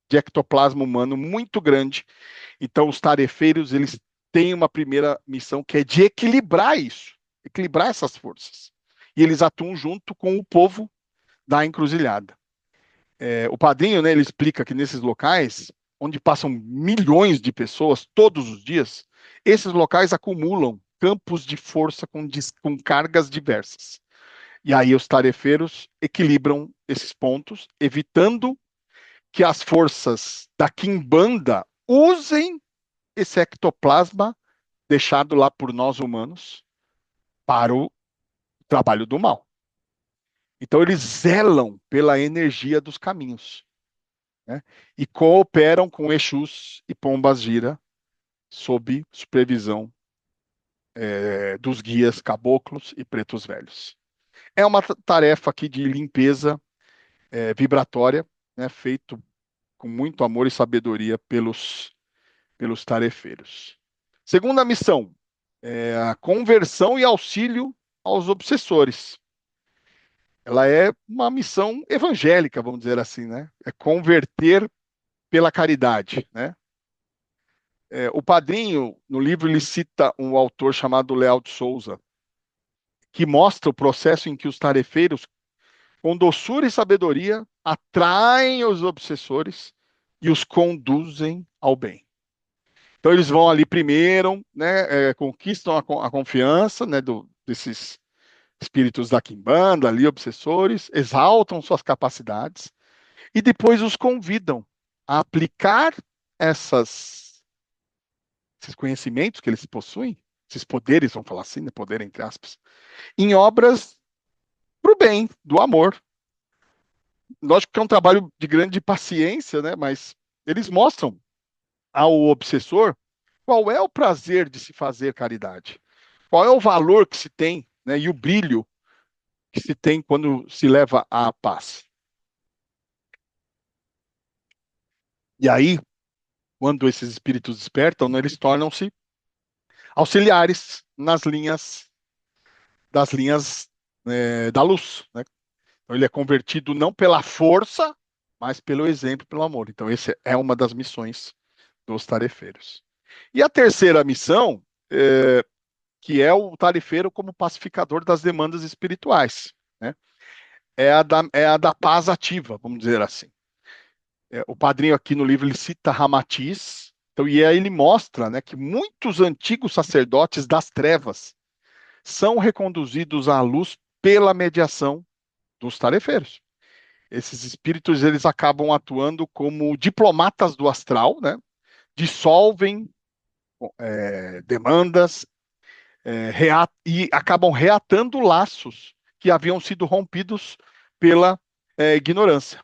de ectoplasma humano muito grande. Então, os tarefeiros, eles têm uma primeira missão que é de equilibrar isso, equilibrar essas forças. E eles atuam junto com o povo da encruzilhada. O padrinho, né, ele explica que nesses locais, onde passam milhões de pessoas todos os dias, esses locais acumulam campos de força com cargas diversas. E aí os tarefeiros equilibram esses pontos, evitando que as forças da Quimbanda usem esse ectoplasma deixado lá por nós humanos para o trabalho do mal. Então eles zelam pela energia dos caminhos, né? E cooperam com Exus e Pombas Gira sob supervisão dos guias caboclos e pretos velhos. É uma tarefa aqui de limpeza vibratória, né, feito com muito amor e sabedoria pelos tarefeiros. Segunda missão, a conversão e auxílio aos obsessores. Ela é uma missão evangélica, vamos dizer assim, né? É converter pela caridade, né? O padrinho, no livro, ele cita um autor chamado Leal de Souza, que mostra o processo em que os tarefeiros, com doçura e sabedoria, atraem os obsessores e os conduzem ao bem. Então eles vão ali primeiro, né, conquistam a confiança, né, desses espíritos da Quimbanda, ali, obsessores, exaltam suas capacidades e depois os convidam a aplicar esses conhecimentos que eles possuem, esses poderes, vamos falar assim, né, poder entre aspas, em obras para o bem, do amor. Lógico que é um trabalho de grande paciência, né? Mas eles mostram ao obsessor qual é o prazer de se fazer caridade, qual é o valor que se tem, né? E o brilho que se tem quando se leva à paz. E aí, quando esses espíritos despertam, né, eles tornam-se auxiliares nas linhas das linhas da luz, né? Então, ele é convertido não pela força, mas pelo exemplo, pelo amor. Então, essa é uma das missões dos tarefeiros. E a terceira missão, que é o tarefeiro como pacificador das demandas espirituais, né? É a da paz ativa, vamos dizer assim. O padrinho aqui no livro ele cita Ramatiz, então, e aí ele mostra, né, que muitos antigos sacerdotes das trevas são reconduzidos à luz pela mediação dos tarefeiros. Esses espíritos eles acabam atuando como diplomatas do astral, né? Dissolvem demandas e acabam reatando laços que haviam sido rompidos pela ignorância.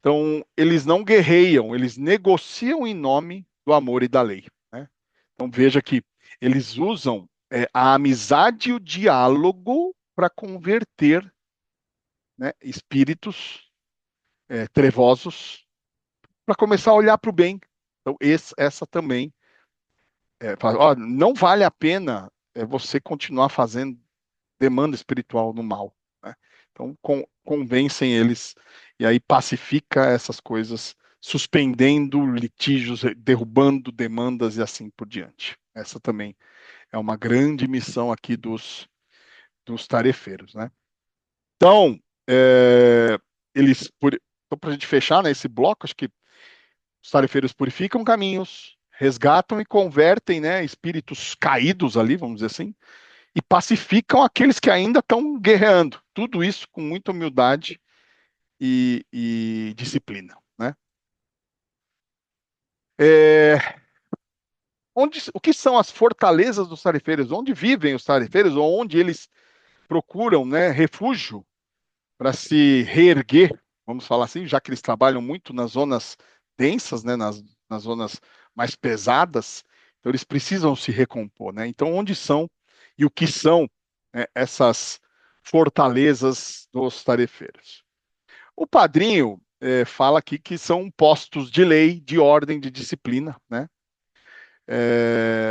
Então, eles não guerreiam, eles negociam em nome do amor e da lei, né? Então, veja que eles usam a amizade e o diálogo para converter, né, espíritos trevosos para começar a olhar para o bem. Então, essa também ó, não vale a pena você continuar fazendo demanda espiritual no mal, né? Então, convencem eles e aí pacifica essas coisas, suspendendo litígios, derrubando demandas e assim por diante. Essa também é uma grande missão aqui dos tarefeiros, né? Então, é, então, para a gente fechar, né, esse bloco, acho que os tarefeiros purificam caminhos, resgatam e convertem, né, espíritos caídos ali, vamos dizer assim, e pacificam aqueles que ainda estão guerreando. Tudo isso com muita humildade e disciplina, né? É, o que são as fortalezas dos tarefeiros? Onde vivem os tarefeiros? Ou onde eles procuram, né, refúgio para se reerguer, vamos falar assim, já que eles trabalham muito nas zonas densas, né, nas zonas mais pesadas, então eles precisam se recompor, né? Então, onde são e o que são, né, essas fortalezas dos tarefeiros? O padrinho fala aqui que são postos de lei, de ordem, de disciplina, né?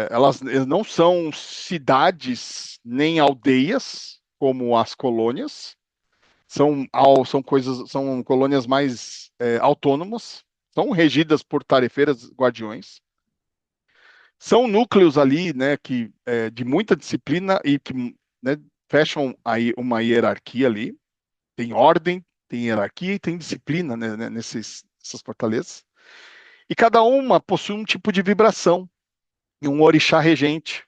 Elas não são cidades nem aldeias como as colônias, são colônias mais autônomas, são regidas por tarefeiras guardiões. São núcleos ali, né, de muita disciplina e que, né, fecham aí uma hierarquia ali. Tem ordem, tem hierarquia e tem disciplina, né, nessas fortalezas. E cada uma possui um tipo de vibração e um orixá regente.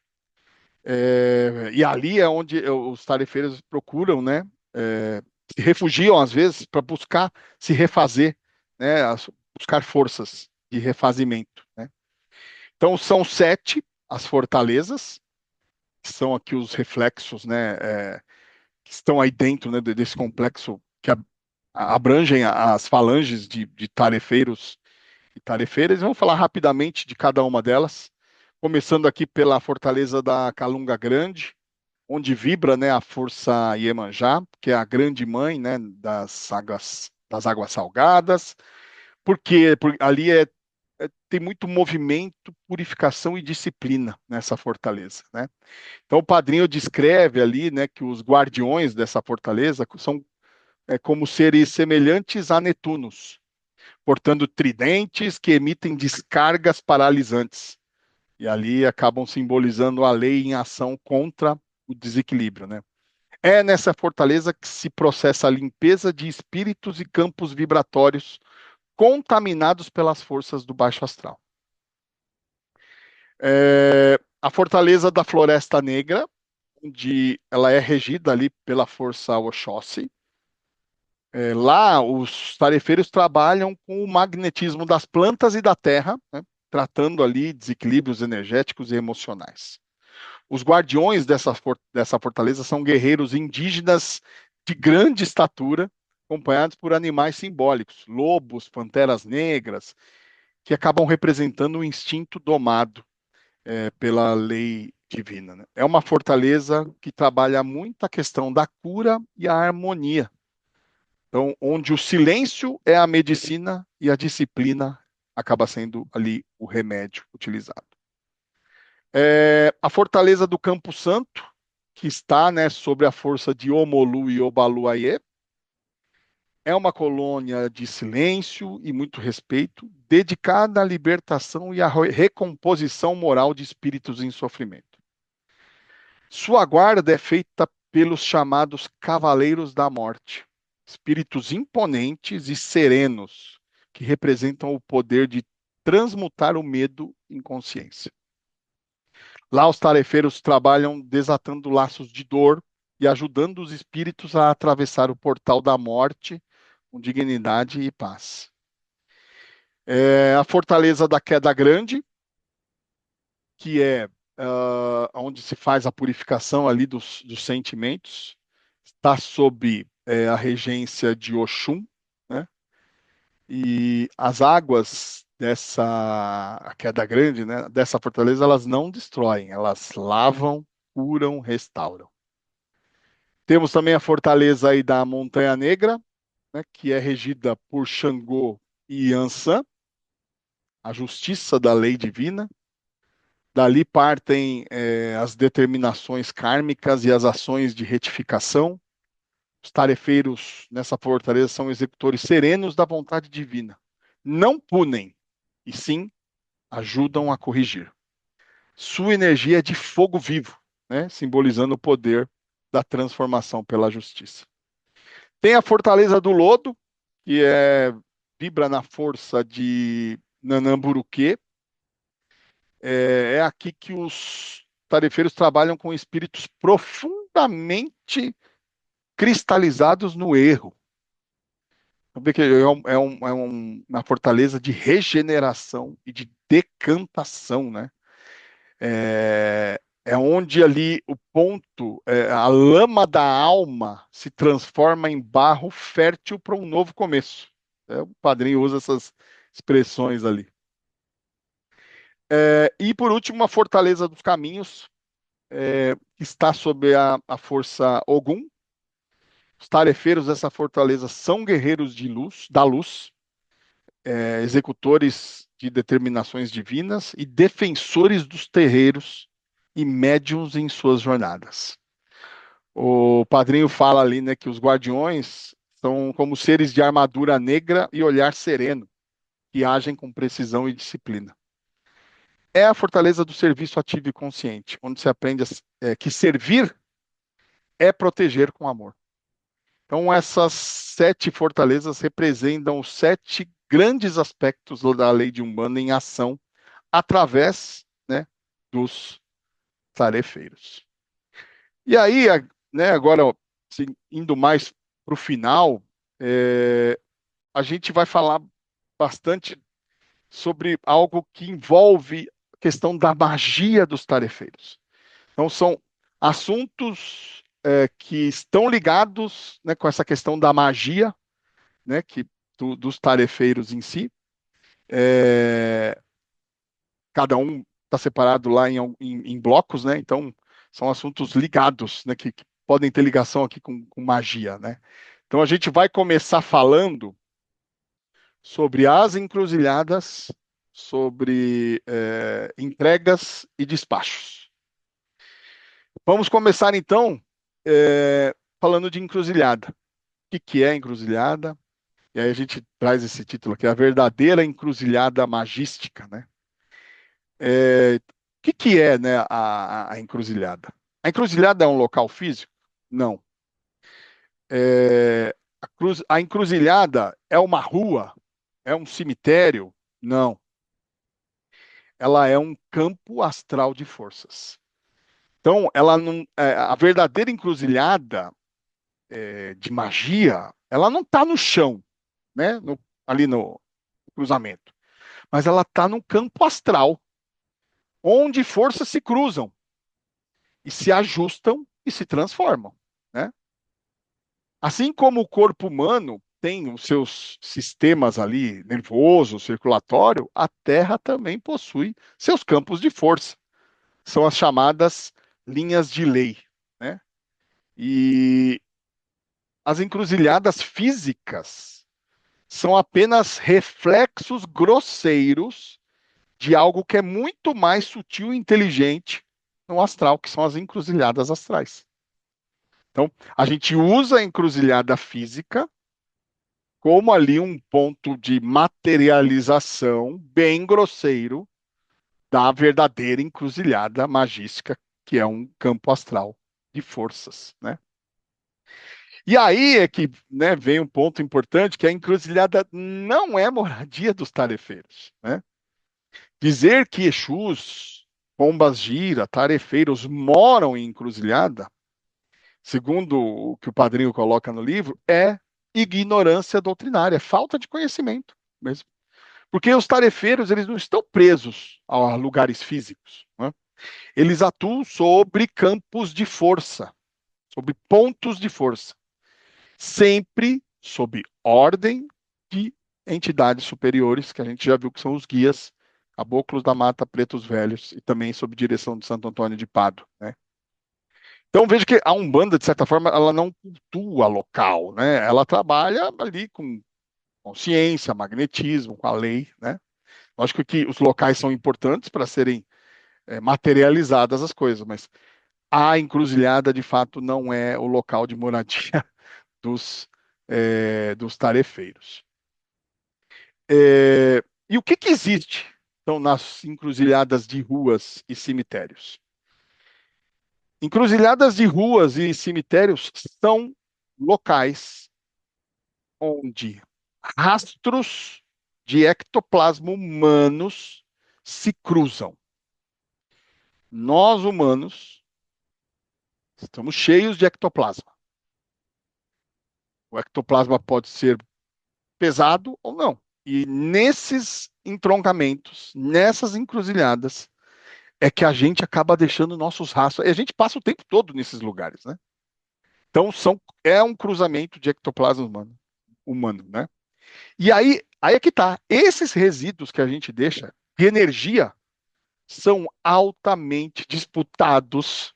E ali é onde os tarefeiros procuram, né, se refugiam às vezes para buscar se refazer, né, buscar forças de refazimento, né? Então são 7 as fortalezas, que são aqui os reflexos, né, que estão aí dentro, né, desse complexo que abrangem as falanges de tarefeiros e tarefeiras. Vamos falar rapidamente de cada uma delas, começando aqui pela fortaleza da Calunga Grande, onde vibra, né, a força Iemanjá, que é a grande mãe, né, das águas salgadas, porque ali tem muito movimento, purificação e disciplina nessa fortaleza, né? Então o padrinho descreve ali, né, que os guardiões dessa fortaleza são como seres semelhantes a Netunos, portando tridentes que emitem descargas paralisantes. E ali acabam simbolizando a lei em ação contra o desequilíbrio, né? É nessa fortaleza que se processa a limpeza de espíritos e campos vibratórios contaminados pelas forças do baixo astral. A fortaleza da Floresta Negra, onde ela é regida ali pela força Oxóssi. Lá, os tarefeiros trabalham com o magnetismo das plantas e da terra, né, tratando ali desequilíbrios energéticos e emocionais. Os guardiões dessa fortaleza são guerreiros indígenas de grande estatura, acompanhados por animais simbólicos, lobos, panteras negras, que acabam representando o instinto domado pela lei divina, né? É uma fortaleza que trabalha muito a questão da cura e a harmonia. Então, onde o silêncio é a medicina e a disciplina acaba sendo ali o remédio utilizado. A fortaleza do Campo Santo, que está, né, sobre a força de Omolu e Obaluayê, é uma colônia de silêncio e muito respeito, dedicada à libertação e à recomposição moral de espíritos em sofrimento. Sua guarda é feita pelos chamados Cavaleiros da Morte, espíritos imponentes e serenos, que representam o poder de transmutar o medo em consciência. Lá os tarefeiros trabalham desatando laços de dor e ajudando os espíritos a atravessar o portal da morte com dignidade e paz. A fortaleza da Queda Grande, que é onde se faz a purificação ali dos sentimentos, está sob a regência de Oxum, né? E as águas dessa Queda Grande, né, dessa fortaleza, elas não destroem, elas lavam, curam, restauram. Temos também a fortaleza aí da Montanha Negra, né, que é regida por Xangô e Yansan, a justiça da lei divina. Dali partem as determinações kármicas e as ações de retificação. Os tarefeiros nessa fortaleza são executores serenos da vontade divina. Não punem, e sim ajudam a corrigir. Sua energia é de fogo vivo, né, simbolizando o poder da transformação pela justiça. Tem a fortaleza do lodo, que vibra na força de Nanamburuque. É aqui que os tarefeiros trabalham com espíritos profundamente cristalizados no erro. Vamos ver que uma fortaleza de regeneração e de decantação, né? É onde ali o ponto, a lama da alma se transforma em barro fértil para um novo começo. O padrinho usa essas expressões ali. E por último, a fortaleza dos caminhos, que está sob a força Ogum. Os tarefeiros dessa fortaleza são guerreiros de luz, da luz, executores de determinações divinas e defensores dos terreiros e médiuns em suas jornadas. O padrinho fala ali, né, que os guardiões são como seres de armadura negra e olhar sereno, que agem com precisão e disciplina. É a fortaleza do serviço ativo e consciente, onde se aprende que servir é proteger com amor. Então, essas 7 fortalezas representam os 7 grandes aspectos da lei de Umbanda em ação através, né, dos tarefeiros. E aí, né, agora, assim, indo mais para o final, a gente vai falar bastante sobre algo que envolve a questão da magia dos tarefeiros. Então, são assuntos que estão ligados, né, com essa questão da magia, né, dos tarefeiros em si. Cada um está separado lá em blocos, né? Então, são assuntos ligados, né, que podem ter ligação aqui com magia, né? Então, a gente vai começar falando sobre as encruzilhadas, sobre entregas e despachos. Vamos começar, então, falando de encruzilhada. O que é encruzilhada? E aí a gente traz esse título aqui, a verdadeira encruzilhada magística, né? O que é, né, a encruzilhada? A encruzilhada é um local físico? Não. A encruzilhada é uma rua? É um cemitério? Não. Ela é um campo astral de forças. Então, ela não, a verdadeira encruzilhada de magia, ela não está no chão, né? Ali no cruzamento. Mas ela está num campo astral, onde forças se cruzam e se ajustam e se transformam, né? Assim como o corpo humano tem os seus sistemas ali, nervoso, circulatório, a Terra também possui seus campos de força. São as chamadas linhas de lei, né? E as encruzilhadas físicas são apenas reflexos grosseiros de algo que é muito mais sutil e inteligente no astral, que são as encruzilhadas astrais. Então, a gente usa a encruzilhada física como ali um ponto de materialização bem grosseiro da verdadeira encruzilhada magística, que é um campo astral de forças, né? E aí é que, né, vem um ponto importante, que a encruzilhada não é moradia dos tarefeiros, né? Dizer que Exus, pombas gira, tarefeiros moram em encruzilhada, segundo o que o padrinho coloca no livro, é ignorância doutrinária, é falta de conhecimento mesmo. Porque os tarefeiros, eles não estão presos a lugares físicos, né? Eles atuam sobre campos de força, sobre pontos de força, sempre sob ordem de entidades superiores, que a gente já viu que são os guias, caboclos da mata, pretos velhos, e também sob direção de Santo Antônio de Pádua, né? Então veja que a Umbanda, de certa forma, ela não cultua local, né? Ela trabalha ali com consciência, magnetismo, com a lei, né? Lógico que os locais são importantes para serem materializadas as coisas, mas a encruzilhada, de fato, não é o local de moradia dos tarefeiros. E o que existe, então, nas encruzilhadas de ruas e cemitérios? Encruzilhadas de ruas e cemitérios são locais onde rastros de ectoplasma humanos se cruzam. Nós, humanos, estamos cheios de ectoplasma. O ectoplasma pode ser pesado ou não. E nesses entroncamentos, nessas encruzilhadas, é que a gente acaba deixando nossos rastros. E a gente passa o tempo todo nesses lugares, né? Então é um cruzamento de ectoplasma humano, né? E aí é que tá. Esses resíduos que a gente deixa de energia são altamente disputados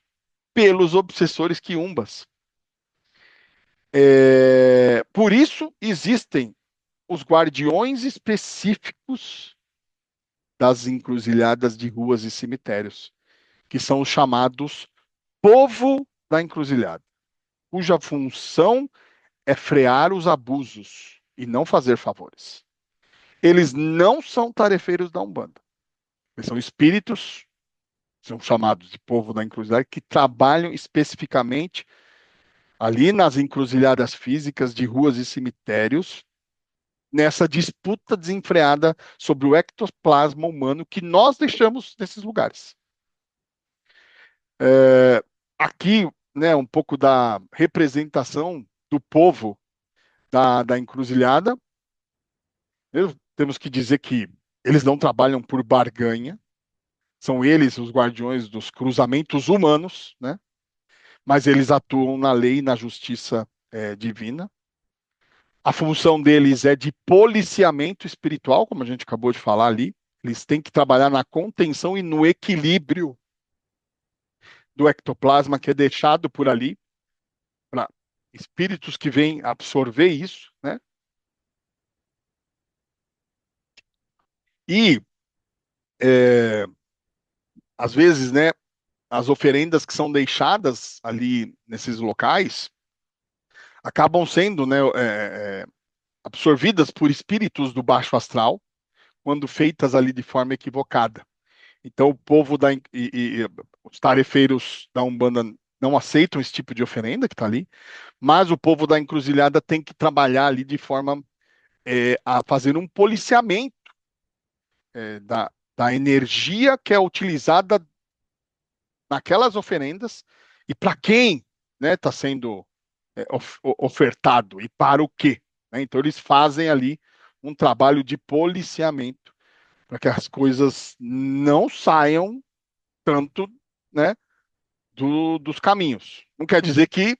pelos obsessores quiumbas. Por isso existem os guardiões específicos das encruzilhadas de ruas e cemitérios, que são os chamados povo da encruzilhada, cuja função é frear os abusos e não fazer favores. Eles não são tarefeiros da Umbanda. Eles são espíritos, são chamados de povo da encruzilhada, que trabalham especificamente ali nas encruzilhadas físicas de ruas e cemitérios, nessa disputa desenfreada sobre o ectoplasma humano que nós deixamos nesses lugares. Aqui, né, um pouco da representação do povo da encruzilhada. Temos que dizer que eles não trabalham por barganha, são eles os guardiões dos cruzamentos humanos, né? Mas eles atuam na lei e na justiça divina. A função deles é de policiamento espiritual, como a gente acabou de falar ali. Eles têm que trabalhar na contenção e no equilíbrio do ectoplasma que é deixado por ali, para espíritos que vêm absorver isso, né? E, às vezes, né, as oferendas que são deixadas ali nesses locais acabam sendo, né, absorvidas por espíritos do baixo astral quando feitas ali de forma equivocada. Então, o povo os tarefeiros da Umbanda não aceitam esse tipo de oferenda que está ali, mas o povo da encruzilhada tem que trabalhar ali de forma a fazer um policiamento da energia que é utilizada naquelas oferendas e para quem está sendo ofertado e para o quê. Né? Então, eles fazem ali um trabalho de policiamento para que as coisas não saiam tanto, né, dos caminhos. Não quer dizer que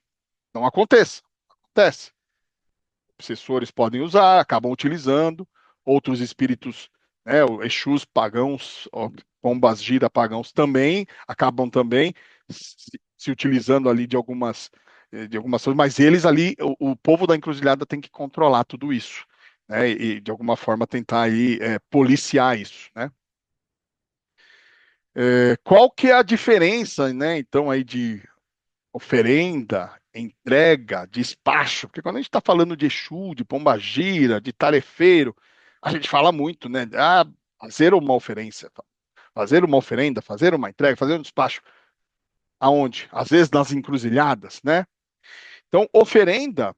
não aconteça. Acontece. obsessores podem usar, acabam utilizando, outros espíritos, né, o Exus pagãos, ó, pombas gira pagãos também, acabam também se utilizando ali de algumas coisas, mas eles ali, o povo da encruzilhada tem que controlar tudo isso, né, e de alguma forma tentar aí policiar isso, né? Qual que é a diferença, né, então aí de oferenda, entrega, despacho, porque quando a gente está falando de Exu, de pombagira, de tarefeiro, a gente fala muito, né? Ah, fazer uma oferenda, fazer uma entrega, fazer um despacho. Aonde? Às vezes nas encruzilhadas, né? Então, oferenda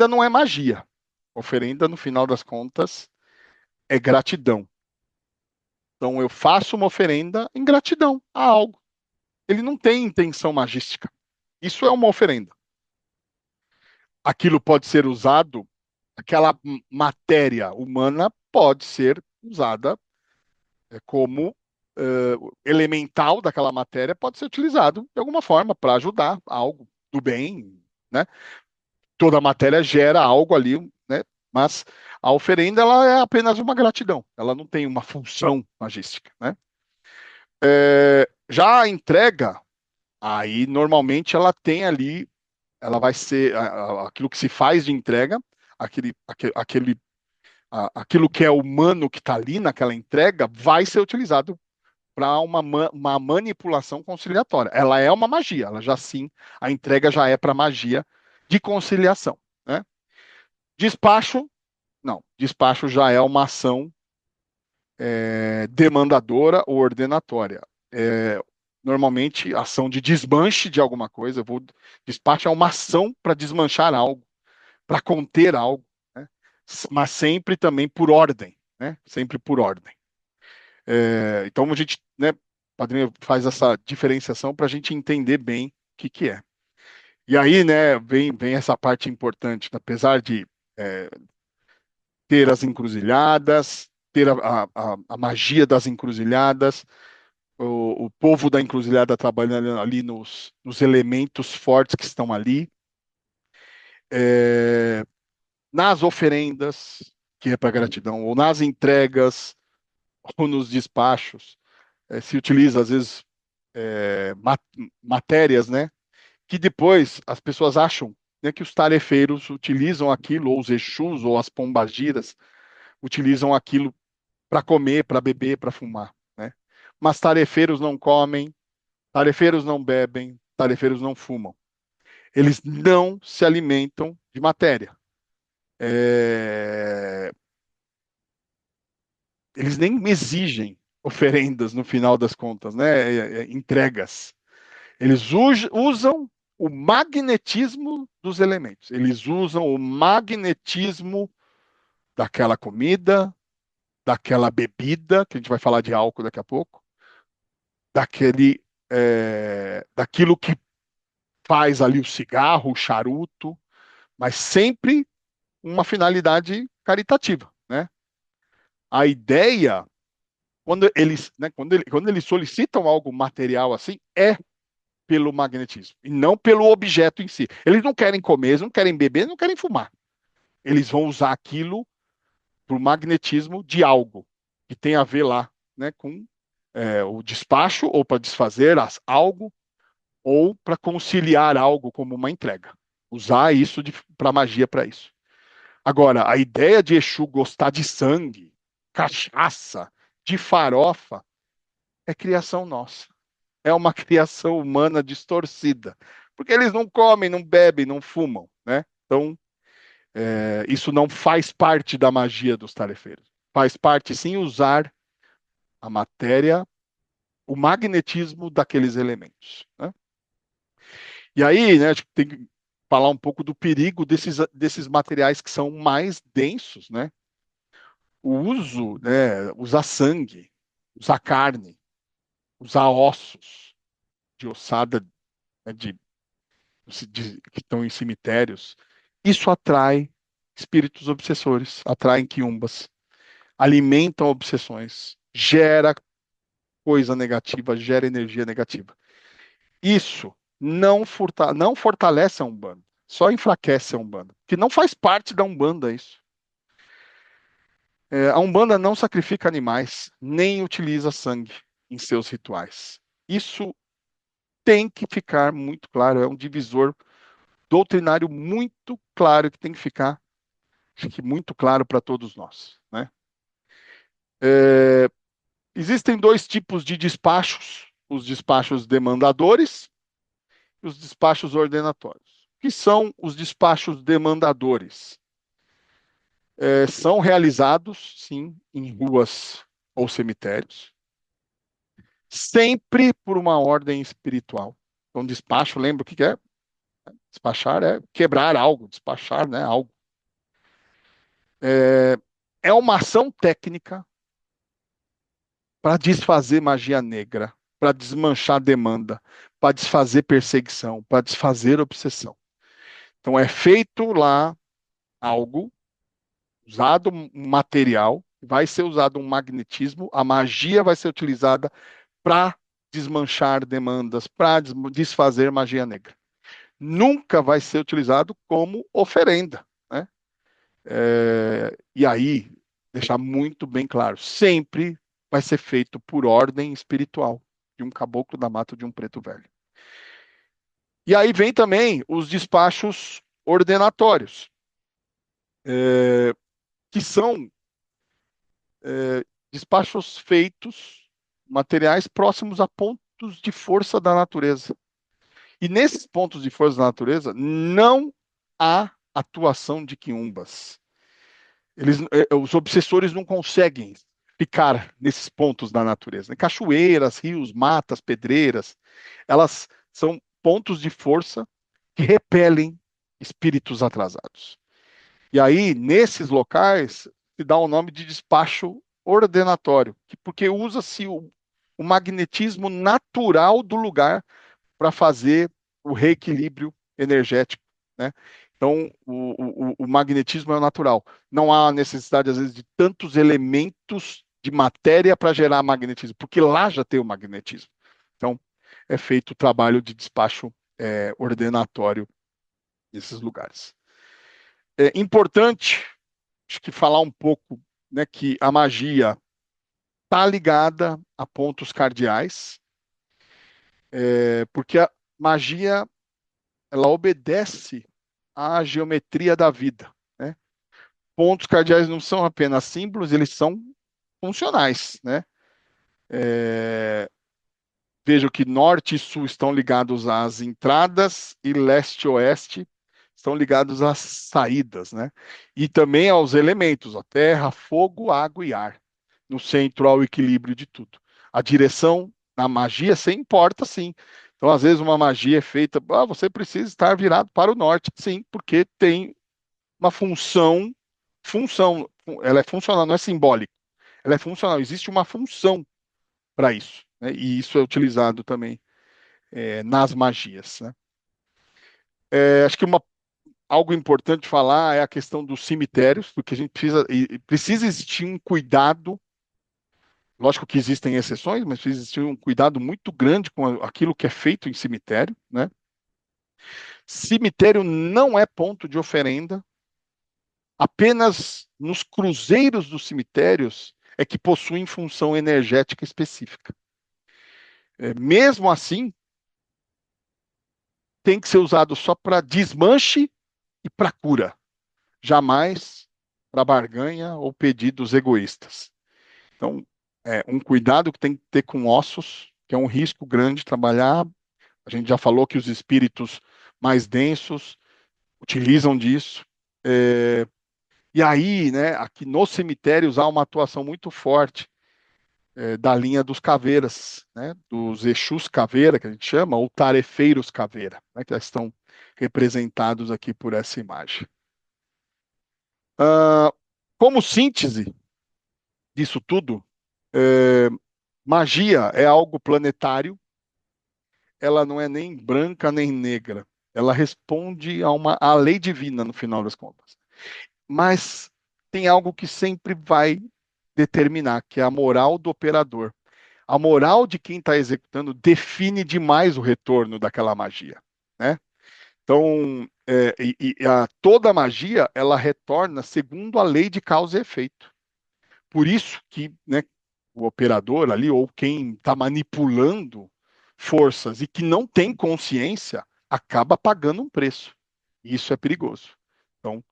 não é magia. Oferenda, no final das contas, é gratidão. Então, eu faço uma oferenda em gratidão a algo. Ele não tem intenção magística. Isso é uma oferenda. Aquilo pode ser usado, aquela matéria humana pode ser usada como elemental daquela matéria, pode ser utilizado de alguma forma para ajudar algo do bem, né? Toda matéria gera algo ali, né? Mas a oferenda ela é apenas uma gratidão, ela não tem uma função magística, né? Já a entrega, aí normalmente ela tem ali, ela vai ser aquilo que se faz de entrega, aquilo que é humano que está ali naquela entrega vai ser utilizado para uma manipulação conciliatória. Ela é uma magia, ela já sim, a entrega já é para magia de conciliação, né? Despacho, não, despacho já é uma ação demandadora ou ordenatória. É, normalmente, ação de desmanche de alguma coisa, despacho é uma ação para desmanchar algo, para conter algo, né? Mas sempre também por ordem, né? Sempre por ordem. Então a gente, né, padrinho, faz essa diferenciação para a gente entender bem o que é. E aí, né, vem essa parte importante, apesar de é, ter as encruzilhadas, ter a magia das encruzilhadas, o povo da encruzilhada trabalhando ali nos elementos fortes que estão ali, é, nas oferendas, que é para gratidão, ou nas entregas, ou nos despachos, se utiliza, às vezes, matérias, né? Que depois as pessoas acham, né, que os tarefeiros utilizam aquilo, ou os Exus, ou as pombagiras, utilizam aquilo para comer, para beber, para fumar, né? Mas tarefeiros não comem, tarefeiros não bebem, tarefeiros não fumam. Eles não se alimentam de matéria. É, Eles nem exigem oferendas no final das contas, né? Entregas. Eles usam o magnetismo dos elementos. Eles usam o magnetismo daquela comida, daquela bebida, que a gente vai falar de álcool daqui a pouco, daquilo que faz ali o cigarro, o charuto, mas sempre uma finalidade caritativa, né? A ideia, quando eles solicitam algo material assim, é pelo magnetismo e não pelo objeto em si. Eles não querem comer, eles não querem beber, não querem fumar. Eles vão usar aquilo para o magnetismo de algo que tem a ver lá, né, com o despacho ou para desfazer algo ou para conciliar algo como uma entrega. Usar isso para magia para isso. Agora, a ideia de Exu gostar de sangue, cachaça, de farofa, é criação nossa. É uma criação humana distorcida. Porque eles não comem, não bebem, não fumam, né? Então, isso não faz parte da magia dos tarefeiros. Faz parte, sim, usar a matéria, o magnetismo daqueles elementos, né? E aí, né, a gente tem que falar um pouco do perigo desses materiais que são mais densos, né? O uso, né, usar sangue, usar carne, usar ossos de ossada, né, que estão em cemitérios, isso atrai espíritos obsessores, atraem quiumbas, alimentam obsessões, gera coisa negativa, gera energia negativa. Isso não fortalece a Umbanda. Só enfraquece a Umbanda. Que não faz parte da Umbanda isso. A Umbanda não sacrifica animais, nem utiliza sangue em seus rituais. Isso tem que ficar muito claro, é um divisor doutrinário muito claro que tem que ficar, acho que muito claro para todos nós, né? Existem dois tipos de despachos, os despachos demandadores e os despachos ordenatórios. O que são os despachos demandadores? São realizados, sim, em ruas ou cemitérios, sempre por uma ordem espiritual. Então, despacho, lembra o que é? Despachar é quebrar algo, despachar, né, algo. É uma ação técnica para desfazer magia negra, para desmanchar demanda, para desfazer perseguição, para desfazer obsessão. Então é feito lá algo, usado um material, vai ser usado um magnetismo, a magia vai ser utilizada para desmanchar demandas, para desfazer magia negra. Nunca vai ser utilizado como oferenda, né? E aí, deixar muito bem claro, sempre vai ser feito por ordem espiritual de um caboclo da mata de um preto velho. E aí vem também os despachos ordenatórios, que são despachos feitos, materiais próximos a pontos de força da natureza. E nesses pontos de força da natureza não há atuação de quiumbas. Os obsessores não conseguem ficar nesses pontos da natureza. Cachoeiras, rios, matas, pedreiras, elas são pontos de força que repelem espíritos atrasados. E aí, nesses locais, se dá o nome de despacho ordenatório, porque usa-se o magnetismo natural do lugar para fazer o reequilíbrio energético, né? Então, o magnetismo é natural. Não há necessidade, às vezes, de tantos elementos de matéria para gerar magnetismo, porque lá já tem o magnetismo. Então, é feito o trabalho de despacho ordenatório nesses lugares. É importante, acho que falar um pouco, né, que a magia está ligada a pontos cardeais, porque a magia ela obedece à geometria da vida, né? Pontos cardeais não são apenas símbolos, eles são funcionais, né? Vejo que norte e sul estão ligados às entradas e leste e oeste estão ligados às saídas, né? E também aos elementos, a terra, fogo, água e ar. No centro ao equilíbrio de tudo. A direção na magia se importa, sim. Então, às vezes, uma magia é feita, você precisa estar virado para o norte, sim, porque tem uma função, ela é funcional, não é simbólica, ela é funcional, existe uma função para isso, né? E isso é utilizado também nas magias, né? Acho que algo importante falar é a questão dos cemitérios, porque a gente precisa existir um cuidado. Lógico que existem exceções, mas precisa existir um cuidado muito grande com aquilo que é feito em cemitério, né? Cemitério não é ponto de oferenda, apenas nos cruzeiros dos cemitérios é que possuem função energética específica. Mesmo assim, tem que ser usado só para desmanche e para cura, jamais para barganha ou pedidos egoístas. Então, um cuidado que tem que ter com ossos, que é um risco grande trabalhar. A gente já falou que os espíritos mais densos utilizam disso. E aí, né, aqui nos cemitérios há uma atuação muito forte da linha dos caveiras, né, dos Exus caveira, que a gente chama, ou tarefeiros caveira, né, que já estão representados aqui por essa imagem. Como síntese disso tudo, magia é algo planetário, ela não é nem branca nem negra, ela responde à lei divina no final das contas. Mas tem algo que sempre vai determinar, que é a moral do operador. A moral de quem está executando define demais o retorno daquela magia, né? Então, toda magia, ela retorna segundo a lei de causa e efeito. Por isso que, né, o operador ali, ou quem está manipulando forças e que não tem consciência, acaba pagando um preço. Isso é perigoso. Então,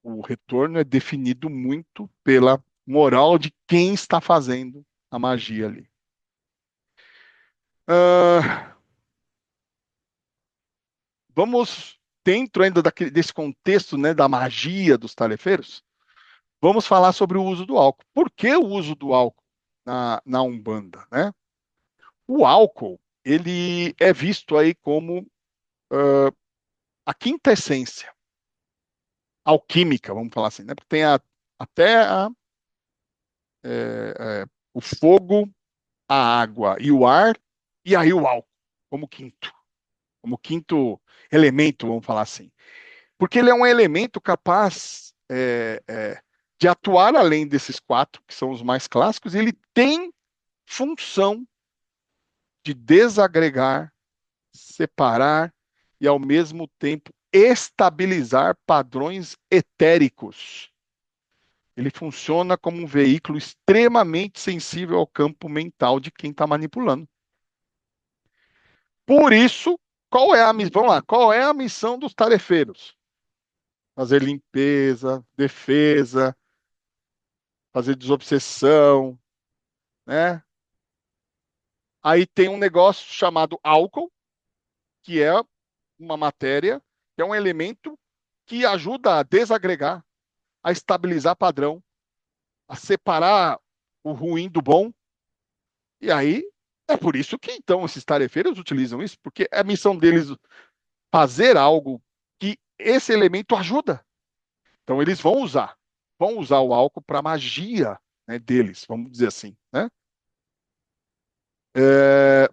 o retorno é definido muito pela moral de quem está fazendo a magia ali. Ah, vamos, dentro ainda desse contexto, né, da magia dos tarefeiros, vamos falar sobre o uso do álcool. Por que o uso do álcool na Umbanda, né? O álcool, ele é visto aí como a quinta essência alquímica, vamos falar assim, né? Porque tem até o fogo, a água e o ar, e aí o álcool, como quinto elemento, vamos falar assim. Porque ele é um elemento capaz de atuar além desses quatro, que são os mais clássicos, e ele tem função de desagregar, separar e, ao mesmo tempo, estabilizar padrões etéricos. Ele funciona como um veículo extremamente sensível ao campo mental de quem está manipulando. Por isso, vamos lá, qual é a missão dos tarefeiros? Fazer limpeza, defesa, fazer desobsessão, né? Aí tem um negócio chamado álcool, que é uma matéria, que é um elemento que ajuda a desagregar, a estabilizar padrão, a separar o ruim do bom. E aí é por isso que então esses tarefeiros utilizam isso, porque é a missão deles fazer algo que esse elemento ajuda. Então eles vão usar o álcool para magia, né, deles, vamos dizer assim, né? É,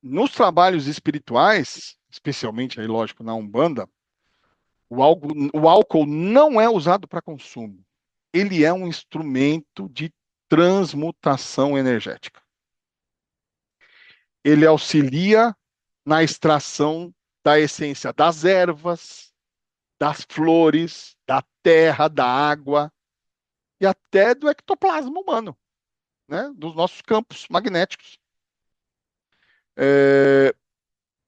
nos trabalhos espirituais, especialmente aí, lógico, na Umbanda, o álcool não é usado para consumo. Ele é um instrumento de transmutação energética. Ele auxilia na extração da essência das ervas, das flores, da terra, da água e até do ectoplasma humano, né? Dos nossos campos magnéticos. É,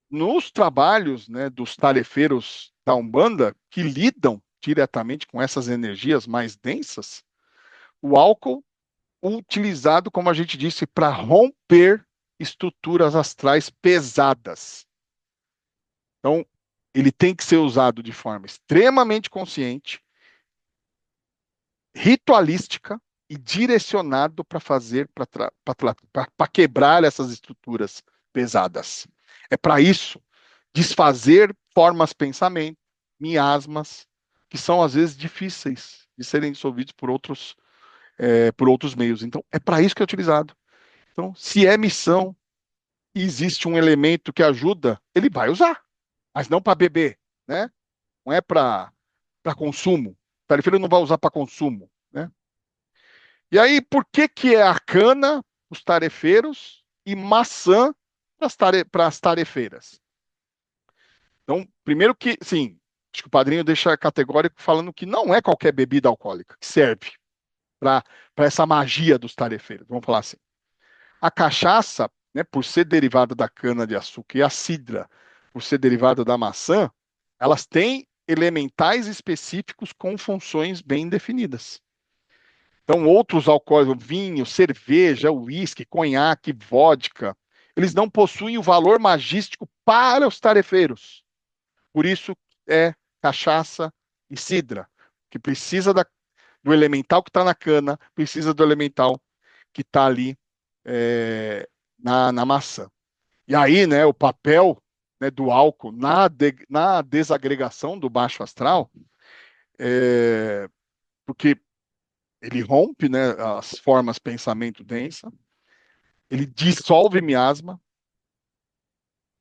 nos trabalhos, né, dos tarefeiros da Umbanda, que lidam diretamente com essas energias mais densas, o álcool utilizado, como a gente disse, para romper estruturas astrais pesadas. Então, ele tem que ser usado de forma extremamente consciente, ritualística e direcionado para fazer, para quebrar essas estruturas pesadas. É para isso, desfazer formas de pensamento, miasmas, que são às vezes difíceis de serem dissolvidos por outros meios. Então, é para isso que é utilizado. Então, se é missão e existe um elemento que ajuda, ele vai usar, mas não para beber, né? Não é para consumo. O tarefeiro não vai usar para consumo, né? E aí, por que que é a cana, os tarefeiros, e maçã para as tarefeiras? Então, primeiro que, sim, acho que o padrinho deixa categórico falando que não é qualquer bebida alcoólica que serve para essa magia dos tarefeiros, vamos falar assim. A cachaça, né, por ser derivada da cana-de-açúcar, e a cidra, por ser derivada da maçã, elas têm elementais específicos com funções bem definidas. Então, outros alcoólicos, vinho, cerveja, uísque, conhaque, vodka, eles não possuem o valor magístico para os tarefeiros. Por isso é cachaça e cidra, que precisa do elemental que está na cana, precisa do elemental que está ali na maçã. E aí, né, o papel, né, do álcool na desagregação do baixo astral, porque ele rompe, né, as formas pensamento densa, ele dissolve miasma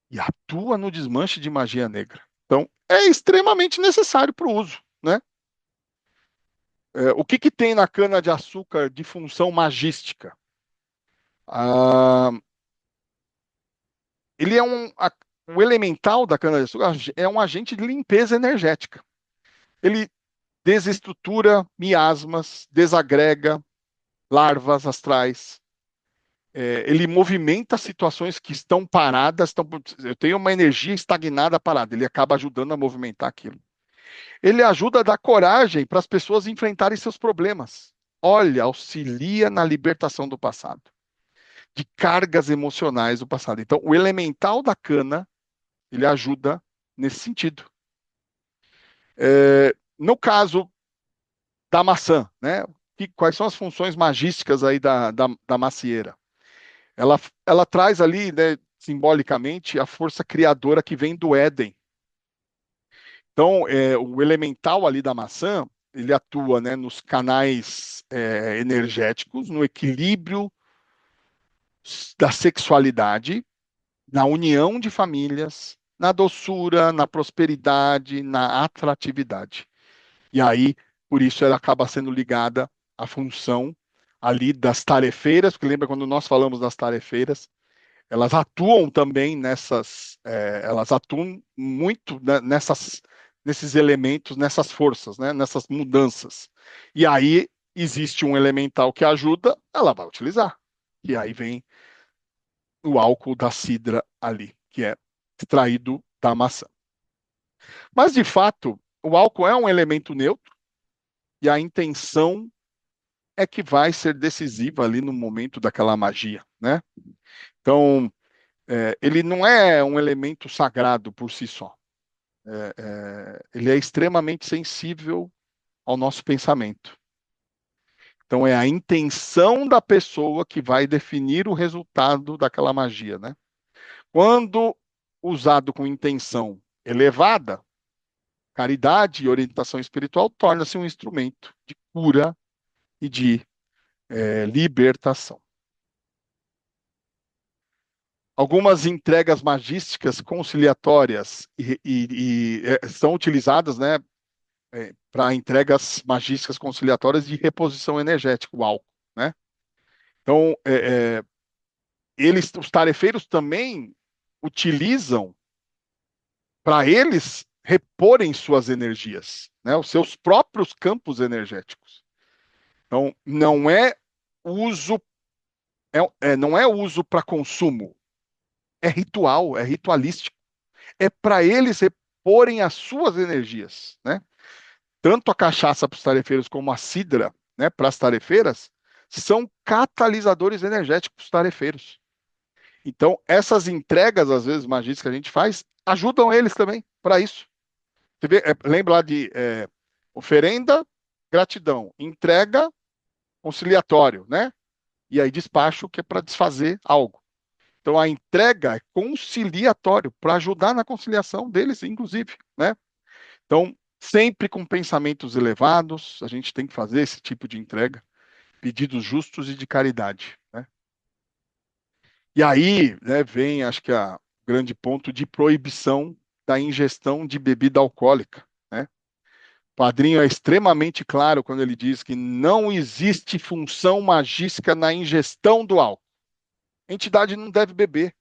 e atua no desmanche de magia negra. Então, é extremamente necessário para o uso, né? O que que tem na cana-de-açúcar de função magística? Ah, ele é O elemental da cana-de-açúcar é um agente de limpeza energética. Ele desestrutura miasmas, desagrega larvas astrais. Ele movimenta situações que estão paradas. Eu tenho uma energia estagnada parada. Ele acaba ajudando a movimentar aquilo. Ele ajuda a dar coragem para as pessoas enfrentarem seus problemas. Olha, auxilia na libertação do passado, de cargas emocionais do passado. Então, o elemental da cana, ele ajuda nesse sentido. No caso da maçã, né? Quais são as funções magísticas aí da macieira? Ela, ela traz ali, né, simbolicamente, a força criadora que vem do Éden. Então, o elemental ali da maçã, ele atua, né, nos canais energéticos, no equilíbrio da sexualidade, na união de famílias, na doçura, na prosperidade, na atratividade. E aí, por isso, ela acaba sendo ligada à função ali das tarefeiras, porque lembra quando nós falamos das tarefeiras, elas atuam também elas atuam muito nesses elementos, nessas forças, né, nessas mudanças. E aí existe um elemental que ajuda, ela vai utilizar. E aí vem o álcool da cidra ali, que é extraído da maçã. Mas, de fato, o álcool é um elemento neutro e a intenção é que vai ser decisiva ali no momento daquela magia, né? Então, ele não é um elemento sagrado por si só. Ele é extremamente sensível ao nosso pensamento. Então, é a intenção da pessoa que vai definir o resultado daquela magia, né? Quando usado com intenção elevada, caridade e orientação espiritual, torna-se um instrumento de cura e de libertação. Algumas entregas magísticas conciliatórias são utilizadas, né, para entregas magísticas conciliatórias de reposição energética, o álcool, né? Então, os tarefeiros também utilizam para eles reporem suas energias, né, os seus próprios campos energéticos. Então, não é uso para consumo, é ritual, é ritualístico. É para eles reporem as suas energias, né? Tanto a cachaça para os tarefeiros como a cidra, né, para as tarefeiras, são catalisadores energéticos para os tarefeiros. Então, essas entregas, às vezes, magísticas que a gente faz, ajudam eles também para isso. Você vê, lembra lá de oferenda, gratidão, entrega, conciliatório, né? E aí despacho, que é para desfazer algo. Então, a entrega é conciliatório, para ajudar na conciliação deles, inclusive, né? Então, sempre com pensamentos elevados, a gente tem que fazer esse tipo de entrega, pedidos justos e de caridade, né? E aí, né, vem, acho que o grande ponto de proibição da ingestão de bebida alcoólica, né? O padrinho é extremamente claro quando ele diz que não existe função magística na ingestão do álcool. A entidade não deve beber.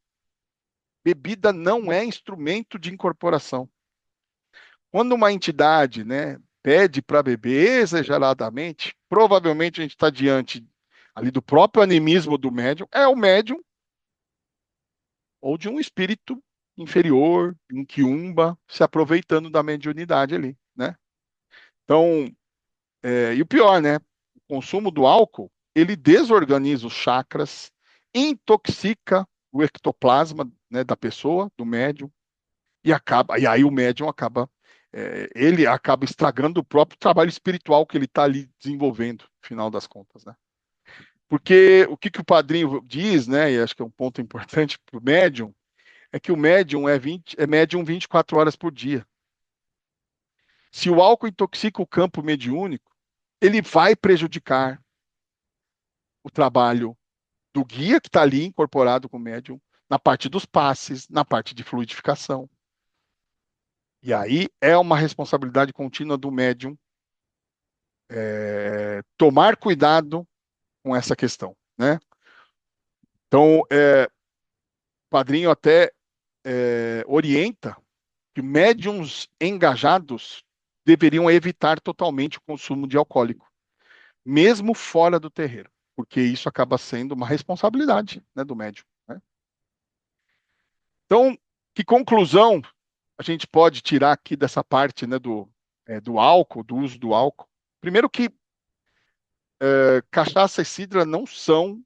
Bebida não é instrumento de incorporação. Quando uma entidade, né, pede para beber exageradamente, provavelmente a gente está diante ali do próprio animismo do médium, é o médium ou de um espírito inferior, um quiumba, se aproveitando da mediunidade ali, né? Então, e o pior, né? O consumo do álcool, ele desorganiza os chakras, intoxica o ectoplasma, né, da pessoa, do médium, e aí o médium acaba, ele acaba estragando o próprio trabalho espiritual que ele está ali desenvolvendo, no final das contas, né? Porque o que o padrinho diz, né, e acho que é um ponto importante para o médium, é que o médium é médium 24 horas por dia. Se o álcool intoxica o campo mediúnico, ele vai prejudicar o trabalho do guia que está ali incorporado com o médium, na parte dos passes, na parte de fluidificação. E aí é uma responsabilidade contínua do médium tomar cuidado com essa questão, né? Então, o padrinho até orienta que médiums engajados deveriam evitar totalmente o consumo de alcoólico, mesmo fora do terreiro, porque isso acaba sendo uma responsabilidade, né, do médium, né? Então, que conclusão a gente pode tirar aqui dessa parte, né, do álcool, do uso do álcool? Primeiro que cachaça e cidra não são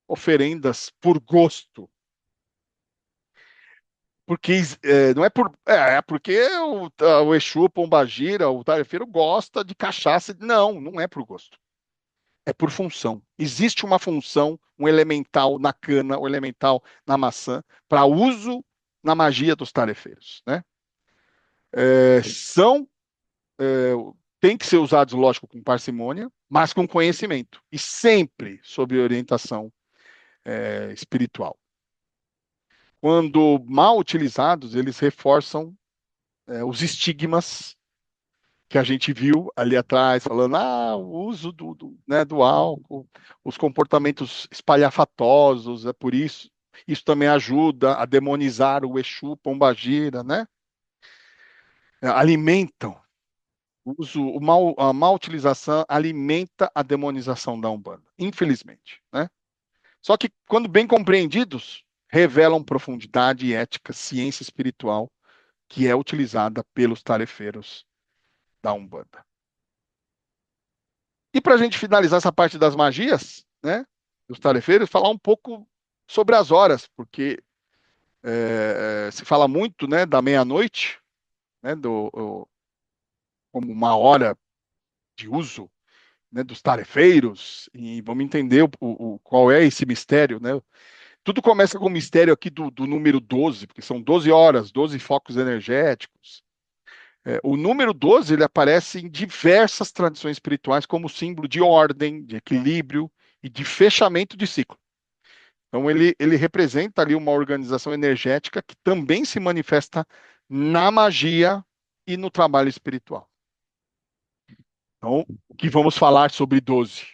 oferendas por gosto, porque não é por é porque o Exu, o Pombagira, o tarefeiro gosta de cachaça. Não, não é por gosto. É por função. Existe uma função, um elemental na cana, um elemental na maçã, para uso na magia dos tarefeiros, né? São Tem que ser usados, lógico, com parcimônia, mas com conhecimento e sempre sob orientação espiritual. Quando mal utilizados, eles reforçam os estigmas que a gente viu ali atrás, falando, o uso né, do álcool, os comportamentos espalhafatosos, é por isso. Isso também ajuda a demonizar o Exu, Pombagira, né? Alimentam. A má utilização alimenta a demonização da Umbanda, infelizmente, né? Só que, quando bem compreendidos, revelam profundidade e ética, ciência espiritual, que é utilizada pelos tarefeiros da Umbanda. E para a gente finalizar essa parte das magias, né, dos tarefeiros, falar um pouco sobre as horas, porque se fala muito, né, da meia-noite, né, como uma hora de uso, né, dos tarefeiros, e vamos entender qual é esse mistério, né? Tudo começa com o mistério aqui do número 12, porque são 12 horas, 12 focos energéticos. O número 12 ele aparece em diversas tradições espirituais como símbolo de ordem, de equilíbrio e de fechamento de ciclo. Então, ele representa ali uma organização energética que também se manifesta na magia e no trabalho espiritual. Então, o que vamos falar sobre 12?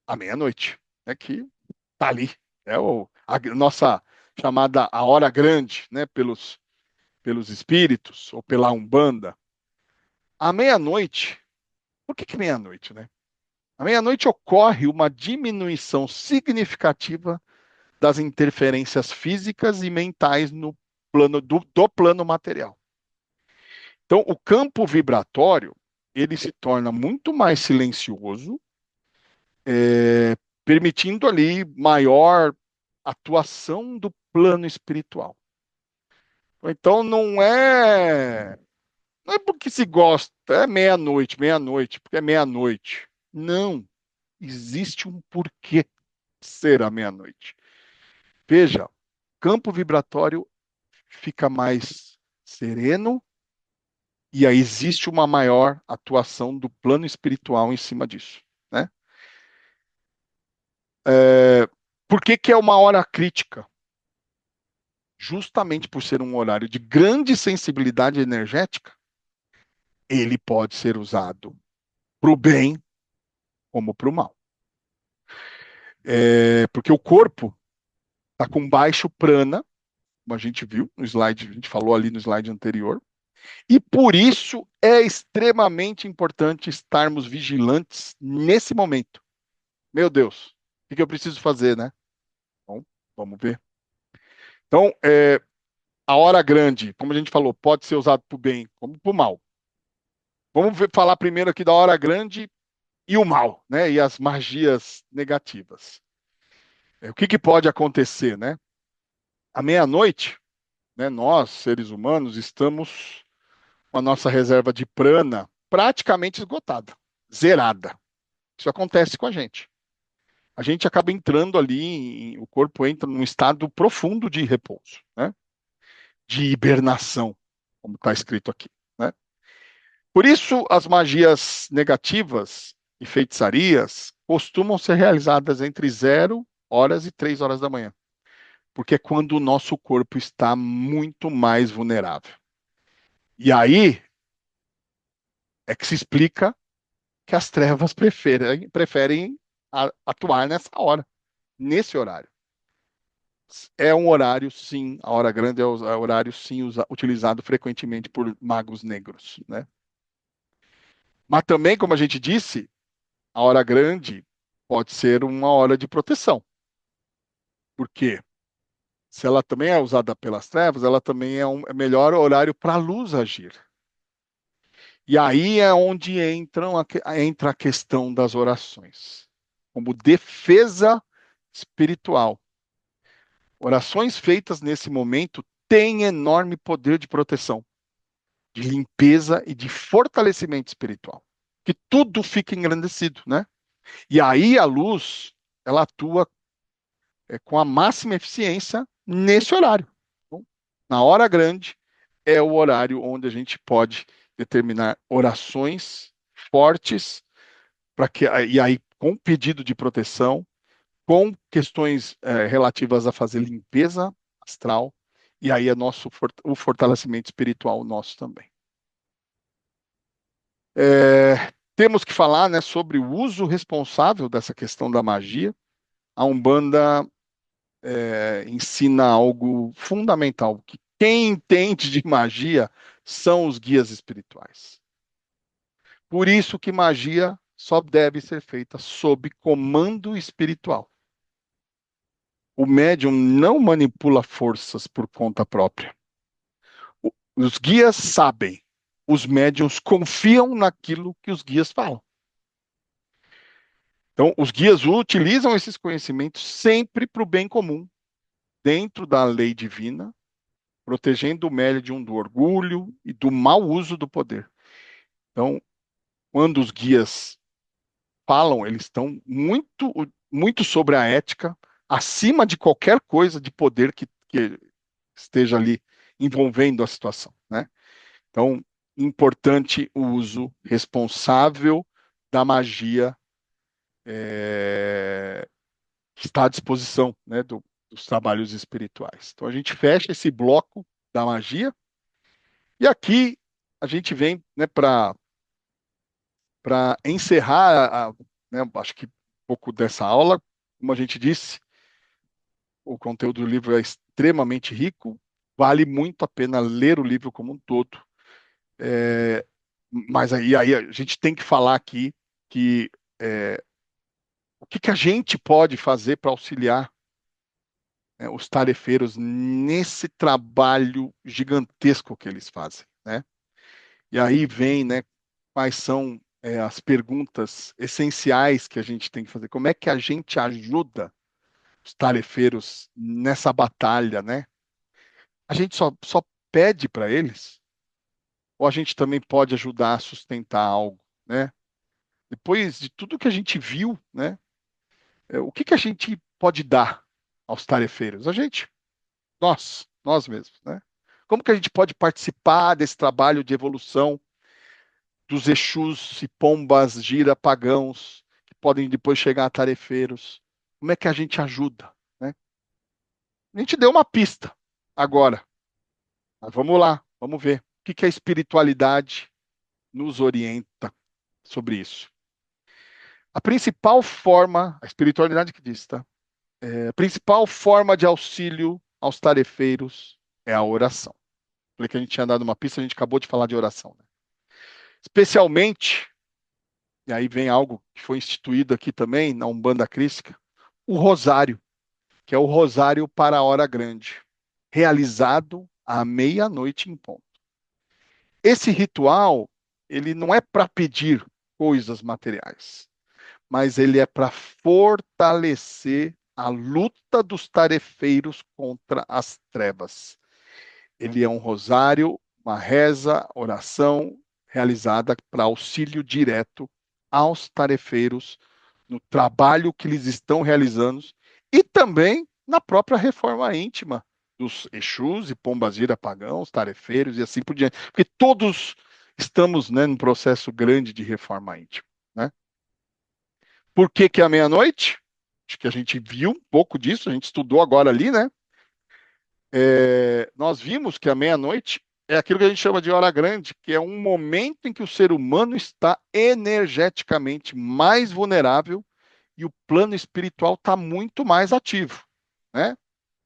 A meia-noite, né, que está ali. É a nossa chamada a hora grande, né, pelos espíritos ou pela Umbanda. À meia-noite, por que meia-noite, né? À meia-noite ocorre uma diminuição significativa das interferências físicas e mentais no plano do plano material. Então, o campo vibratório ele se torna muito mais silencioso, permitindo ali maior atuação do plano espiritual. Então, não é porque se gosta, é meia-noite, meia-noite, porque é meia-noite. Não, existe um porquê ser a meia-noite. Veja, campo vibratório fica mais sereno e aí existe uma maior atuação do plano espiritual em cima disso, né? Por que é uma hora crítica? Justamente por ser um horário de grande sensibilidade energética, ele pode ser usado para o bem como para o mal. Porque o corpo está com baixo prana, como a gente viu no slide, a gente falou ali no slide anterior, e por isso é extremamente importante estarmos vigilantes nesse momento. Meu Deus, o que eu preciso fazer, né? Bom, vamos ver. Então, a hora grande, como a gente falou, pode ser usado para o bem como para o mal. Vamos falar primeiro aqui da hora grande e o mal, né? E as magias negativas. O que pode acontecer, né? À meia-noite, né, nós, seres humanos, estamos com a nossa reserva de prana praticamente esgotada, zerada. Isso acontece com a gente. A gente acaba entrando ali, o corpo entra num estado profundo de repouso, né? De hibernação, como está escrito aqui, né? Por isso, as magias negativas e feitiçarias costumam ser realizadas entre 0 horas e 3 horas da manhã, porque é quando o nosso corpo está muito mais vulnerável. E aí é que se explica que as trevas preferem atuar nessa hora, nesse horário. É um horário, sim, a hora grande é o horário, sim, utilizado frequentemente por magos negros, né? Mas também, como a gente disse, a hora grande pode ser uma hora de proteção. Por quê? Se ela também é usada pelas trevas, ela também é um melhor horário para a luz agir. E aí é onde entra a questão das orações, como defesa espiritual. Orações feitas nesse momento têm enorme poder de proteção, de limpeza e de fortalecimento espiritual. Que tudo fica engrandecido, né? E aí a luz, ela atua com a máxima eficiência nesse horário. Então, na hora grande é o horário onde a gente pode determinar orações fortes para que e aí com pedido de proteção, com questões relativas a fazer limpeza astral e aí é o fortalecimento espiritual nosso também. Temos que falar, né, sobre o uso responsável dessa questão da magia. A Umbanda ensina algo fundamental, que quem entende de magia são os guias espirituais. Por isso que magia só deve ser feita sob comando espiritual. O médium não manipula forças por conta própria. Os guias sabem, os médiums confiam naquilo que os guias falam. Então, os guias utilizam esses conhecimentos sempre para o bem comum, dentro da lei divina, protegendo o médium do orgulho e do mau uso do poder. Então, quando os guias falam, eles estão muito sobre a ética, acima de qualquer coisa de poder que esteja ali envolvendo a situação, né? Então, importante o uso responsável da magia que está à disposição, né, dos trabalhos espirituais. Então, a gente fecha esse bloco da magia e aqui a gente vem, né, para encerrar, né, acho que um pouco dessa aula, como a gente disse, o conteúdo do livro é extremamente rico, vale muito a pena ler o livro como um todo. É, mas aí a gente tem que falar aqui que o que a gente pode fazer para auxiliar, né, os tarefeiros nesse trabalho gigantesco que eles fazem, né? E aí vem, né, quais são as perguntas essenciais que a gente tem que fazer. Como é que a gente ajuda os tarefeiros nessa batalha, né? A gente só pede para eles, ou a gente também pode ajudar a sustentar algo, né? Depois de tudo que a gente viu, né? O que a gente pode dar aos tarefeiros? Nós mesmos, né? Como que a gente pode participar desse trabalho de evolução dos Exus e pombas gira pagãos, que podem depois chegar a tarefeiros? Como é que a gente ajuda, né? A gente deu uma pista agora, mas vamos lá, vamos ver. O que a espiritualidade nos orienta sobre isso? A espiritualidade que diz, tá? A principal forma de auxílio aos tarefeiros é a oração. Falei que a gente tinha dado uma pista, a gente acabou de falar de oração, né? Especialmente, e aí vem algo que foi instituído aqui também na Umbanda Crística, o rosário, que é o rosário para a hora grande, realizado à meia-noite em ponto. Esse ritual, ele não é para pedir coisas materiais, mas ele é para fortalecer a luta dos tarefeiros contra as trevas. Ele é um rosário, uma reza, oração realizada para auxílio direto aos tarefeiros no trabalho que eles estão realizando e também na própria reforma íntima dos Exus e Pombagira pagãos, tarefeiros e assim por diante. Porque todos estamos, né, num processo grande de reforma íntima, né? Por que que é a meia-noite? Acho que a gente viu um pouco disso, a gente estudou agora ali, né? Nós vimos que a meia-noite é aquilo que a gente chama de hora grande, que é um momento em que o ser humano está energeticamente mais vulnerável e o plano espiritual está muito mais ativo, né?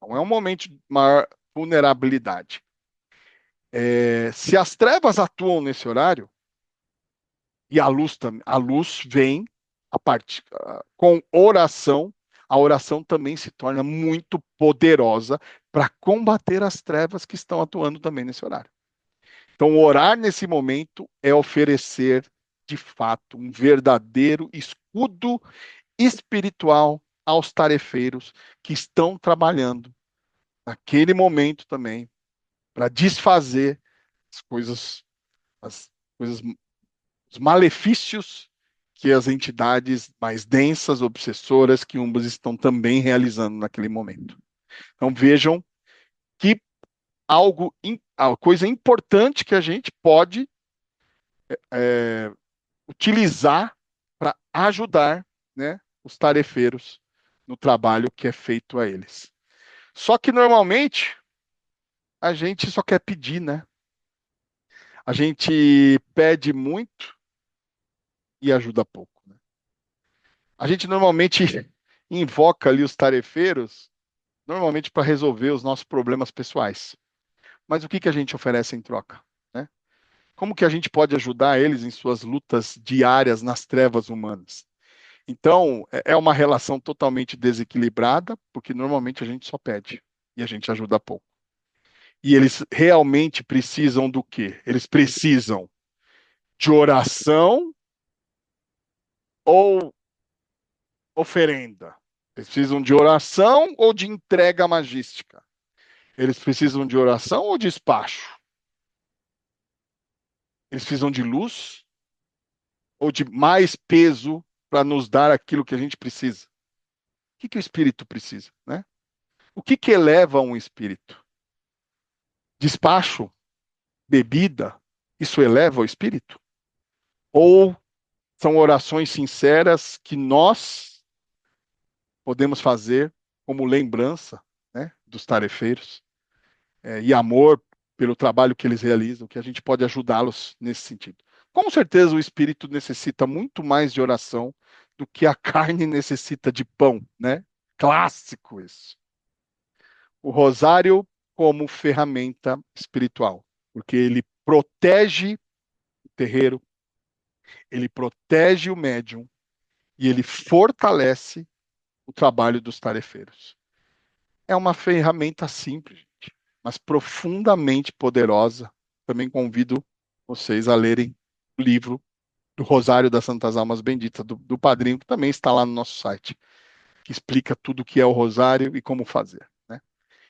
Então, é um momento de maior vulnerabilidade. Se as trevas atuam nesse horário, e a luz vem com oração, a oração também se torna muito poderosa para combater as trevas que estão atuando também nesse horário. Então, orar nesse momento é oferecer, de fato, um verdadeiro escudo espiritual aos tarefeiros que estão trabalhando naquele momento também para desfazer as coisas, as coisas, os malefícios que as entidades mais densas, obsessoras, que umbas estão também realizando naquele momento. Então vejam que a coisa importante que a gente pode é, utilizar para ajudar, né, os tarefeiros no trabalho que é feito a eles. Só que normalmente a gente só quer pedir, né? A gente pede muito e ajuda pouco, né? A gente normalmente invoca ali os tarefeiros, normalmente para resolver os nossos problemas pessoais. Mas o que que a gente oferece em troca, né? Como que a gente pode ajudar eles em suas lutas diárias nas trevas humanas? Então, é uma relação totalmente desequilibrada, porque normalmente a gente só pede e a gente ajuda pouco. E eles realmente precisam do quê? Eles precisam de oração ou oferenda? Eles precisam de oração ou de entrega magística? Eles precisam de oração ou de despacho? Eles precisam de luz ou de mais peso para nos dar aquilo que a gente precisa? O que que o espírito precisa, né? O que que eleva um espírito? Despacho, bebida, isso eleva o espírito? Ou são orações sinceras que nós podemos fazer como lembrança, né, dos tarefeiros, e amor pelo trabalho que eles realizam, que a gente pode ajudá-los nesse sentido. Com certeza o espírito necessita muito mais de oração do que a carne necessita de pão, né? Clássico isso. O rosário como ferramenta espiritual, porque ele protege o terreiro, ele protege o médium e ele fortalece o trabalho dos tarefeiros. É uma ferramenta simples, gente, mas profundamente poderosa. Também convido vocês a lerem o livro do Rosário das Santas Almas Benditas, do Padrinho, que também está lá no nosso site, que explica tudo o que é o rosário e como fazer, né?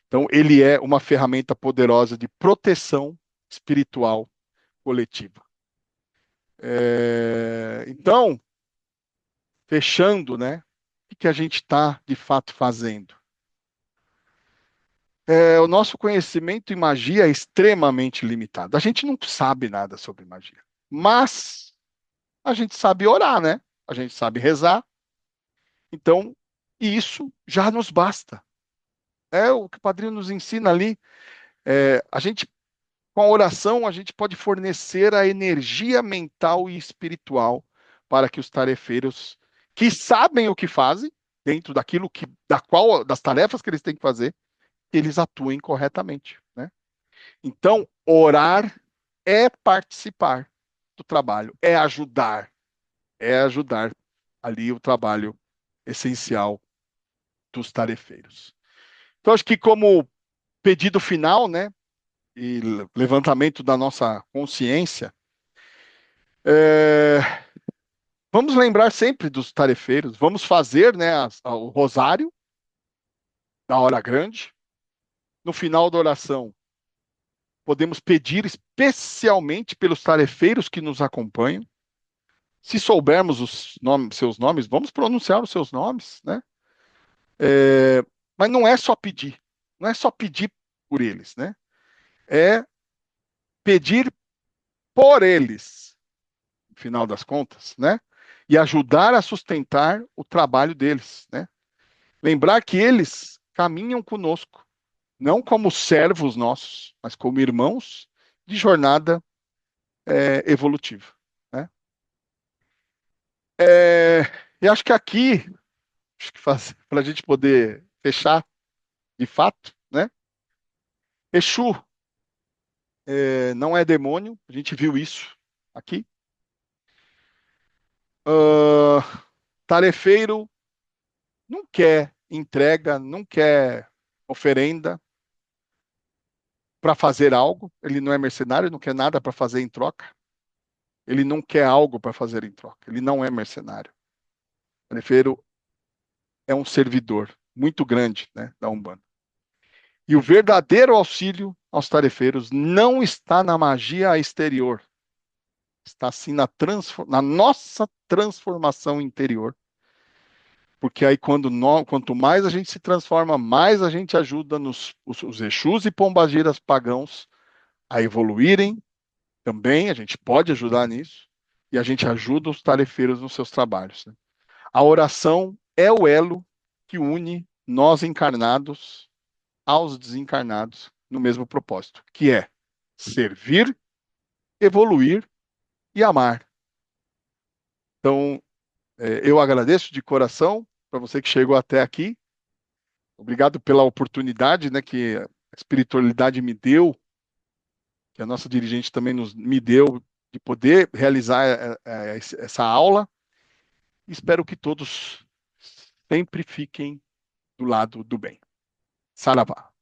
Então, ele é uma ferramenta poderosa de proteção espiritual coletiva. Então, fechando, né? O que a gente está, de fato, fazendo? O nosso conhecimento em magia é extremamente limitado. A gente não sabe nada sobre magia, mas a gente sabe orar, né? A gente sabe rezar. Então, isso já nos basta. É o que o padrinho nos ensina ali. A gente, com a oração, a gente pode fornecer a energia mental e espiritual para que os tarefeiros que sabem o que fazem, dentro daquilo das tarefas que eles têm que fazer, eles atuem corretamente, né? Então, orar é participar do trabalho, é ajudar ali o trabalho essencial dos tarefeiros. Então, acho que como pedido final, né, e levantamento da nossa consciência, é, vamos lembrar sempre dos tarefeiros, vamos fazer, né, o rosário da hora grande. No final da oração, podemos pedir especialmente pelos tarefeiros que nos acompanham. Se soubermos seus nomes, vamos pronunciar os seus nomes, né? Mas não é só pedir, não é só pedir por eles, né? É pedir por eles, no final das contas, né? E ajudar a sustentar o trabalho deles, né? Lembrar que eles caminham conosco, não como servos nossos, mas como irmãos de jornada evolutiva, né? E acho que aqui, para a gente poder fechar, de fato, né? Exu não é demônio, a gente viu isso aqui. Tarefeiro não quer entrega, não quer oferenda para fazer algo. Ele não é mercenário, não quer nada para fazer em troca. Ele não quer algo para fazer em troca. Ele não é mercenário. Tarefeiro é um servidor muito grande, né, da Umbanda. E o verdadeiro auxílio aos tarefeiros não está na magia exterior, está sim na nossa transformação interior. Porque aí, quanto mais a gente se transforma, mais a gente ajuda os Exus e Pombagiras pagãos a evoluírem também. A gente pode ajudar nisso. E a gente ajuda os tarefeiros nos seus trabalhos, né? A oração é o elo que une nós encarnados aos desencarnados no mesmo propósito, que é servir, evoluir e amar. Então, eu agradeço de coração para você que chegou até aqui. Obrigado pela oportunidade, né, que a espiritualidade me deu, que a nossa dirigente também me deu, de poder realizar essa aula. Espero que todos sempre fiquem do lado do bem. Saravá.